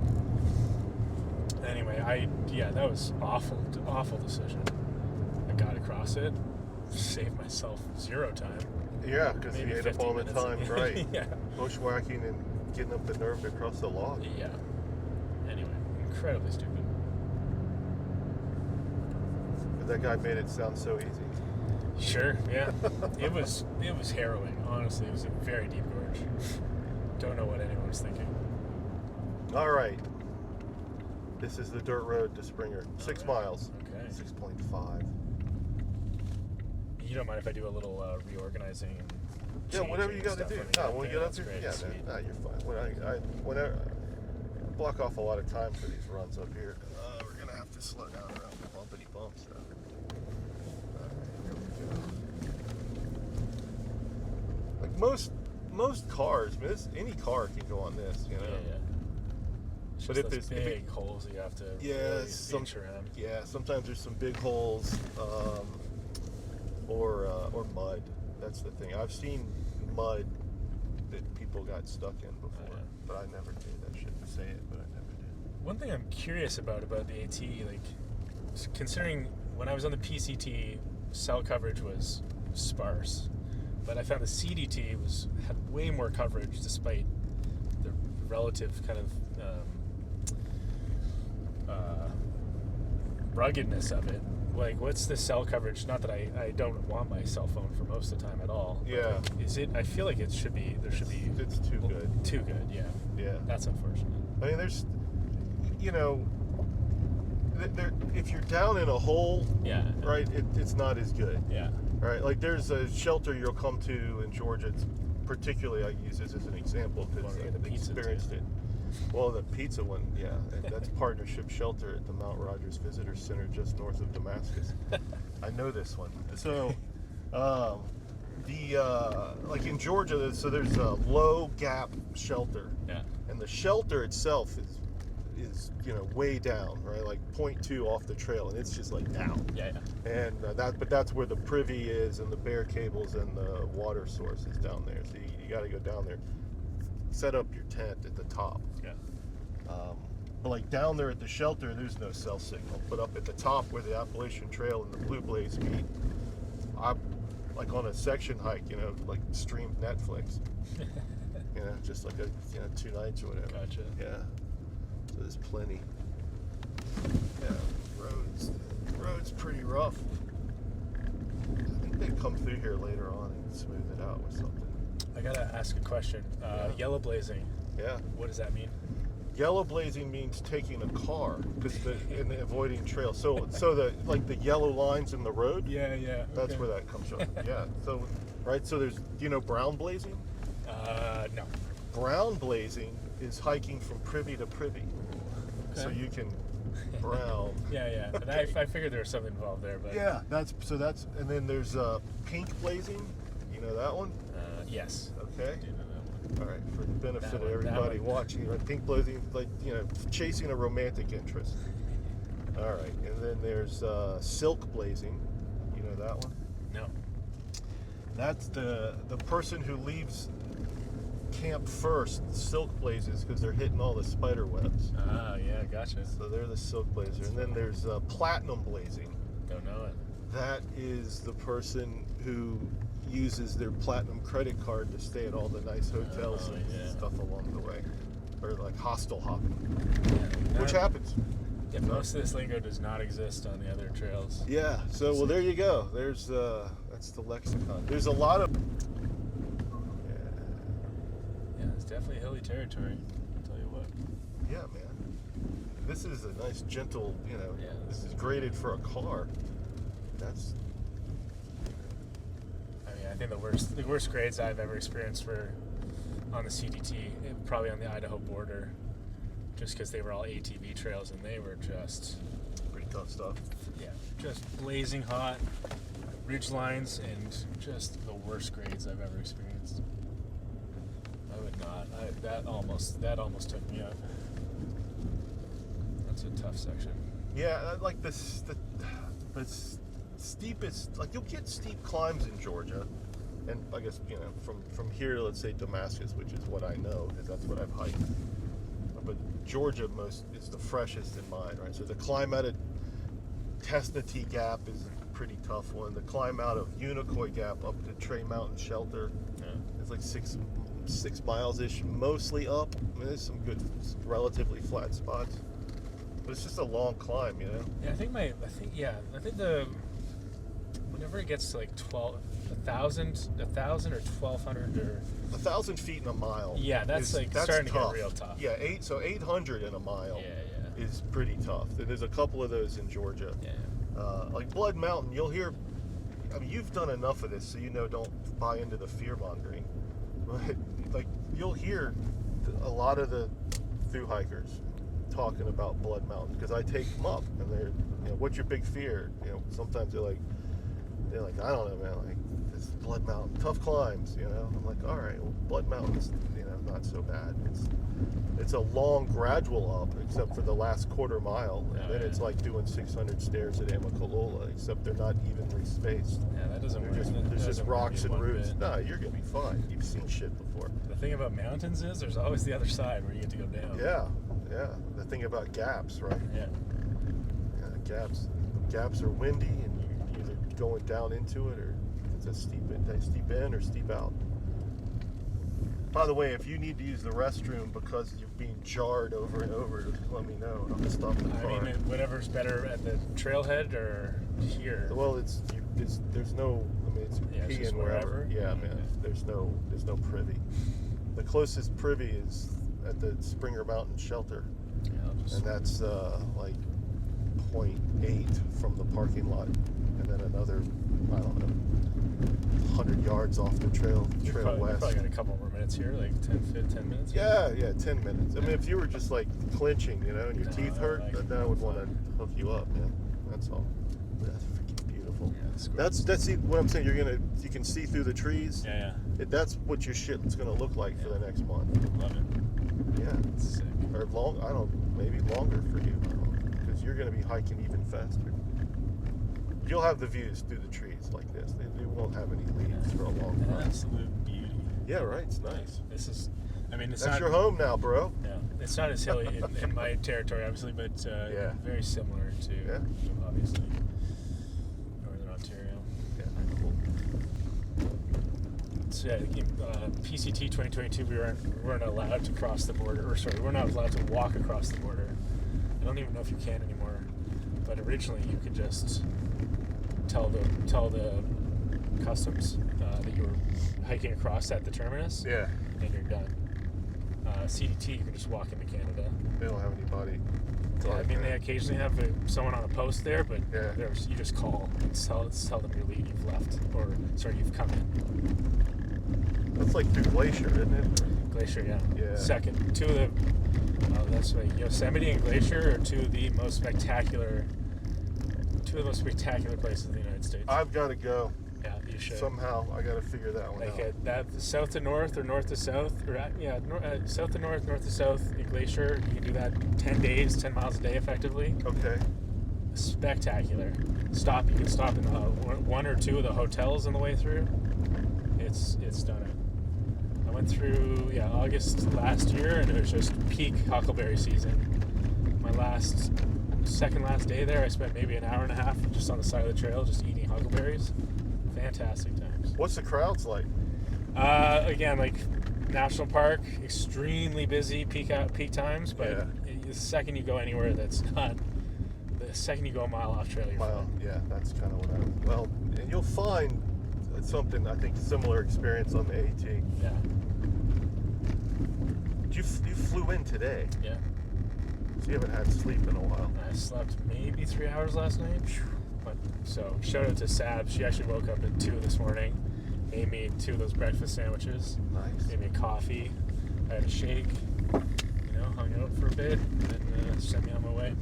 [SPEAKER 2] Anyway, that was awful decision. I got across it, saved myself 0 time.
[SPEAKER 1] Yeah, because you
[SPEAKER 2] Maybe
[SPEAKER 1] ate up all the
[SPEAKER 2] 15
[SPEAKER 1] time,
[SPEAKER 2] minutes.
[SPEAKER 1] right?
[SPEAKER 2] Yeah.
[SPEAKER 1] Bushwhacking and getting up the nerve to cross the log.
[SPEAKER 2] Yeah. Anyway, incredibly stupid.
[SPEAKER 1] But that guy made it sound so easy.
[SPEAKER 2] Sure, yeah. It was harrowing, honestly. It was a very deep gorge. Don't know what anyone was thinking.
[SPEAKER 1] All right. This is the dirt road to Springer. 6 miles.
[SPEAKER 2] Okay.
[SPEAKER 1] 6.5.
[SPEAKER 2] You don't mind if I do a little reorganizing? And
[SPEAKER 1] yeah, whatever you got to do.
[SPEAKER 2] No,
[SPEAKER 1] when we get up here, yeah, no, you're fine. Whenever I block off a lot of time for these runs up here. We're gonna have to slow down around the bumpity bumps. Though. Here we go. Like most cars, any car can go on this, you know.
[SPEAKER 2] Yeah. But if there's big holes, you have to inch around.
[SPEAKER 1] Yeah, sometimes there's some big holes, or mud. That's the thing. I've seen mud that people got stuck in before, but I never did. I shouldn't say it, but I never did.
[SPEAKER 2] One thing I'm curious about the AT, like considering when I was on the PCT, cell coverage was sparse, but I found the CDT had way more coverage despite the relative kind of ruggedness of it. Like, what's the cell coverage? Not that I don't want my cell phone for most of the time at all.
[SPEAKER 1] Yeah.
[SPEAKER 2] Like, is it? I feel like there should be.
[SPEAKER 1] It's too good.
[SPEAKER 2] Too good. Yeah.
[SPEAKER 1] Yeah.
[SPEAKER 2] That's unfortunate.
[SPEAKER 1] I mean, there's, if you're down in a hole, right, it's not as good.
[SPEAKER 2] Yeah.
[SPEAKER 1] Right. Like there's a shelter you'll come to in Georgia. Particularly, I use this as an example because I experienced it. Well, the pizza one, yeah, and that's Partnership Shelter at the Mount Rogers Visitor Center just north of Damascus. I know this one. So, like in Georgia, so there's a low gap shelter.
[SPEAKER 2] Yeah.
[SPEAKER 1] And the shelter itself is way down, right? Like 0.2 off the trail, and it's just like down.
[SPEAKER 2] Yeah.
[SPEAKER 1] And that's where the privy is, and the bear cables and the water source is down there. So you got to go down there. Set up your tent at the top.
[SPEAKER 2] Yeah.
[SPEAKER 1] But like down there at the shelter, there's no cell signal. But up at the top where the Appalachian Trail and the Blue Blaze meet, I'm like on a section hike, like streamed Netflix. Just like 2 nights or whatever.
[SPEAKER 2] Gotcha.
[SPEAKER 1] Yeah. So there's plenty. Yeah. Road's pretty rough. I think they come through here later on and smooth it out with something.
[SPEAKER 2] I gotta ask a question. Yellow blazing.
[SPEAKER 1] Yeah.
[SPEAKER 2] What does that mean?
[SPEAKER 1] Yellow blazing means taking a car and avoiding trails. So the yellow lines in the road.
[SPEAKER 2] Yeah. Okay.
[SPEAKER 1] That's where that comes from. Yeah. So So there's brown blazing.
[SPEAKER 2] No.
[SPEAKER 1] Brown blazing is hiking from privy to privy. Okay. So you can brown.
[SPEAKER 2] Yeah. And I figured there was something involved there, but
[SPEAKER 1] yeah. That's and then there's pink blazing. You know that one?
[SPEAKER 2] Yes.
[SPEAKER 1] Okay.
[SPEAKER 2] I do know that one.
[SPEAKER 1] All right, for the benefit of everybody watching, pink blazing, like chasing a romantic interest. All right, and then there's silk blazing. You know that one?
[SPEAKER 2] No.
[SPEAKER 1] That's the person who leaves camp first. Silk blazes because they're hitting all the spider webs.
[SPEAKER 2] Yeah, gotcha.
[SPEAKER 1] So they're the silk blazer, and then there's platinum blazing.
[SPEAKER 2] Don't know it.
[SPEAKER 1] That is the person who uses their platinum credit card to stay at all the nice hotels and stuff along the way, or like hostel hopping, which happens.
[SPEAKER 2] Yeah, most of this lingo does not exist on the other trails.
[SPEAKER 1] Yeah, so well there you go. There's that's the lexicon. There's a lot of
[SPEAKER 2] yeah, it's definitely hilly territory. I'll tell you what.
[SPEAKER 1] Yeah, man. This is a nice gentle, this is graded for a car. That's
[SPEAKER 2] I think the worst grades I've ever experienced were on the CDT, probably on the Idaho border, just because they were all ATV trails and they were just
[SPEAKER 1] pretty tough stuff.
[SPEAKER 2] Yeah, just blazing hot ridge lines and just the worst grades I've ever experienced. I would not. That almost took me out. That's a tough section.
[SPEAKER 1] Yeah, like the steepest, like you'll get steep climbs in Georgia, and I guess from here, let's say Damascus, which is what I know because that's what I've hiked. But Georgia is the freshest in mine, right? So the climb out of Tesnatee Gap is a pretty tough one. The climb out of Unicoi Gap up to Trey Mountain Shelter, it's like 6 miles ish, mostly up. I mean, there's some good, relatively flat spots, but it's just a long climb,
[SPEAKER 2] Yeah, I think whenever it gets to like 1,000 or 1,200 or
[SPEAKER 1] 1,000 feet in a mile.
[SPEAKER 2] Yeah, that's starting
[SPEAKER 1] tough.
[SPEAKER 2] to get real tough.
[SPEAKER 1] Yeah, 800 in a mile.
[SPEAKER 2] Yeah.
[SPEAKER 1] Is pretty tough. There's a couple of those in Georgia.
[SPEAKER 2] Yeah.
[SPEAKER 1] Like Blood Mountain, you'll hear. I mean, you've done enough of this, so you know. Don't buy into the fear mongering. But like, you'll hear a lot of the thru-hikers talking about Blood Mountain because I take them up, and they're, what's your big fear? Sometimes they're like, I don't know, man. Like, this Blood Mountain, tough climbs. I'm like, all right, well, Blood Mountain's, not so bad. It's a long gradual up, except for the last quarter mile, and then it's like doing 600 stairs at Amicalola, except they're not evenly spaced.
[SPEAKER 2] Yeah, that doesn't work.
[SPEAKER 1] There's just rocks and roots. No, you're gonna be fine. You've seen shit before.
[SPEAKER 2] The thing about mountains is there's always the other side where you get to go down.
[SPEAKER 1] Yeah. The thing about gaps, right?
[SPEAKER 2] Yeah.
[SPEAKER 1] Gaps are windy, and you're either going down into it, or it's a steep in or steep out. By the way, if you need to use the restroom because you're being jarred over and over, let me know. I'll stop the car.
[SPEAKER 2] I mean, whatever's better at the trailhead or here.
[SPEAKER 1] Well, there's no. I mean, it's peeing wherever. Yeah, man. There's no privy. The closest privy is at the Springer Mountain Shelter, and that's like 0.8 from the parking lot, and then another, I don't know, 100 yards off the trail west.
[SPEAKER 2] You probably got a couple more minutes here, like 10 minutes?
[SPEAKER 1] Yeah, 10 minutes. I mean, if you were just like clinching, and your teeth hurt, then I would want to hook you up, man. That's all. That's freaking beautiful.
[SPEAKER 2] Yeah,
[SPEAKER 1] that's what I'm saying. You can see through the trees.
[SPEAKER 2] Yeah.
[SPEAKER 1] That's what your shit's gonna look like for the next month.
[SPEAKER 2] Love it.
[SPEAKER 1] Yeah.
[SPEAKER 2] It's sick.
[SPEAKER 1] Or maybe longer for you, because you're gonna be hiking even faster. You'll have the views through the trees like this. They won't have any leaves for a long time.
[SPEAKER 2] Absolute beauty.
[SPEAKER 1] Yeah, right. It's nice.
[SPEAKER 2] This is, it's
[SPEAKER 1] That's
[SPEAKER 2] not
[SPEAKER 1] your home now, bro.
[SPEAKER 2] Yeah, it's not as hilly in my territory, obviously, but very similar to obviously Northern Ontario.
[SPEAKER 1] Yeah, cool.
[SPEAKER 2] So PCT 2022, we weren't allowed to cross the border, we're not allowed to walk across the border. I don't even know if you can anymore, but originally you could just tell the customs that you were hiking across at the terminus.
[SPEAKER 1] Yeah.
[SPEAKER 2] And you're done. CDT, you can just walk into Canada.
[SPEAKER 1] They don't have anybody.
[SPEAKER 2] Yeah, they occasionally have someone on a post there, but you just call and tell them you've left, or you've come in.
[SPEAKER 1] That's like through Glacier, isn't it?
[SPEAKER 2] Glacier, yeah.
[SPEAKER 1] Yeah.
[SPEAKER 2] Second, that's right. Yosemite and Glacier are two of the most spectacular places in the United States.
[SPEAKER 1] I've got to go.
[SPEAKER 2] Yeah, you should.
[SPEAKER 1] Somehow, I got to figure that one out.
[SPEAKER 2] That south to north or north to south, south to north, north to south in Glacier. You can do that 10 days, 10 miles a day, effectively.
[SPEAKER 1] Okay.
[SPEAKER 2] Spectacular. You can stop in one or two of the hotels on the way through. It's stunning. I went through August last year, and it was just peak huckleberry season. My second last day there, I spent maybe an hour and a half just on the side of the trail, just eating huckleberries. Fantastic times.
[SPEAKER 1] What's the crowds like?
[SPEAKER 2] Again, like national park, extremely busy peak times, but the second you go anywhere that's not, the second you go a mile off trail, you're fine.
[SPEAKER 1] Yeah, that's kind of what and you'll find something, I think, similar experience on the AT.
[SPEAKER 2] Yeah.
[SPEAKER 1] You flew in today.
[SPEAKER 2] Yeah.
[SPEAKER 1] So you haven't had sleep in a while.
[SPEAKER 2] I slept maybe 3 hours last night. So shout out to Sab. She actually woke up at 2 this morning, made me 2 of those breakfast sandwiches.
[SPEAKER 1] Nice.
[SPEAKER 2] Made me a coffee. I had a shake. Hung out for a bit, and then sent me on my way.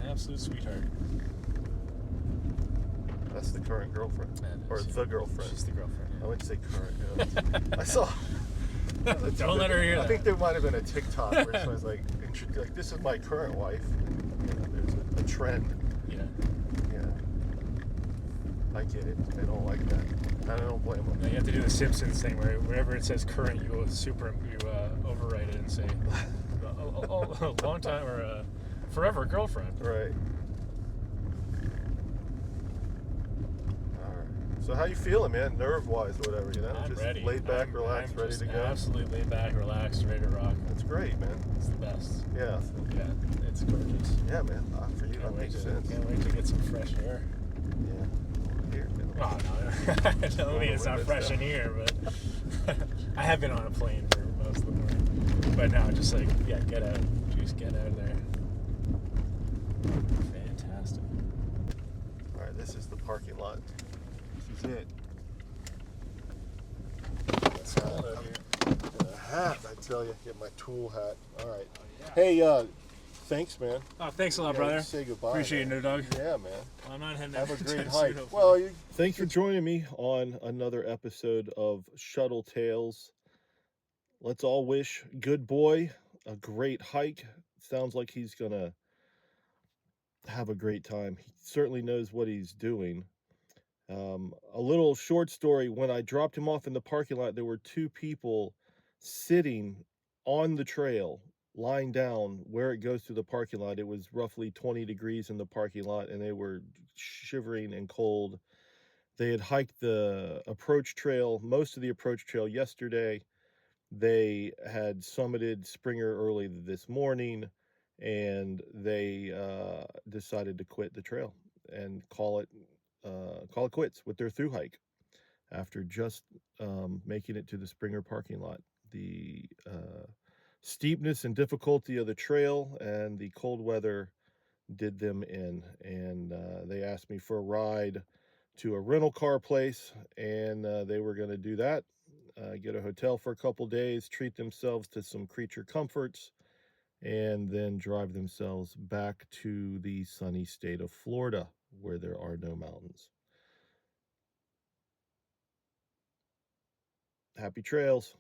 [SPEAKER 2] An absolute sweetheart.
[SPEAKER 1] That's the current girlfriend, or the girlfriend.
[SPEAKER 2] She's the girlfriend. Yeah.
[SPEAKER 1] I wouldn't say current. I saw.
[SPEAKER 2] Don't let her hear that.
[SPEAKER 1] I think there might have been a TikTok where it was like, "This is my current wife." There's a trend.
[SPEAKER 2] Yeah.
[SPEAKER 1] Yeah. I get it. They don't like that. I don't blame them.
[SPEAKER 2] You have to do the Simpsons thing where wherever it says current, you overwrite it and say a long time or a forever girlfriend.
[SPEAKER 1] Right. So how you feeling, man? Nerve-wise, whatever,
[SPEAKER 2] I'm
[SPEAKER 1] just
[SPEAKER 2] ready.
[SPEAKER 1] laid back, relaxed, ready to go.
[SPEAKER 2] Absolutely laid back, relaxed, ready to rock.
[SPEAKER 1] That's great, man.
[SPEAKER 2] It's the best.
[SPEAKER 1] Yeah.
[SPEAKER 2] Yeah, it's gorgeous.
[SPEAKER 1] Yeah, man. For you, that makes sense.
[SPEAKER 2] Can't wait to get some fresh air.
[SPEAKER 1] Yeah. Here.
[SPEAKER 2] Oh, no. I mean, it's not fresh in here, but I have been on a plane for most of the morning. But no, just like, yeah, get out. Just get out of there. Fantastic.
[SPEAKER 1] All right, this is the parking lot. This is it.
[SPEAKER 2] It's cold out here.
[SPEAKER 1] A hat, I tell you. Get my tool hat. All right.
[SPEAKER 2] Oh, yeah.
[SPEAKER 1] Hey, thanks, man.
[SPEAKER 2] Oh, thanks a lot,
[SPEAKER 1] You
[SPEAKER 2] brother.
[SPEAKER 1] say goodbye.
[SPEAKER 2] Appreciate
[SPEAKER 1] man.
[SPEAKER 2] it, no dog.
[SPEAKER 1] Yeah, man.
[SPEAKER 2] I'm not heading
[SPEAKER 1] Have a
[SPEAKER 2] out
[SPEAKER 1] great
[SPEAKER 2] soon,
[SPEAKER 1] hike.
[SPEAKER 2] hopefully.
[SPEAKER 1] Well, thanks for joining me on another episode of Shuttle Tales. Let's all wish Good Boy a great hike. Sounds like he's going to have a great time. He certainly knows what he's doing. A little short story. When I dropped him off in the parking lot, there were two people sitting on the trail, lying down where it goes to the parking lot. It was roughly 20 degrees in the parking lot, and they were shivering and cold. They had hiked the approach trail, most of the approach trail yesterday. They had summited Springer early this morning, and they decided to quit the trail and call it quits with their thru hike after just making it to the Springer parking lot. The steepness and difficulty of the trail and the cold weather did them in, and they asked me for a ride to a rental car place, and they were going to do that, get a hotel for a couple days, treat themselves to some creature comforts, and then drive themselves back to the sunny state of Florida, where there are no mountains. Happy trails.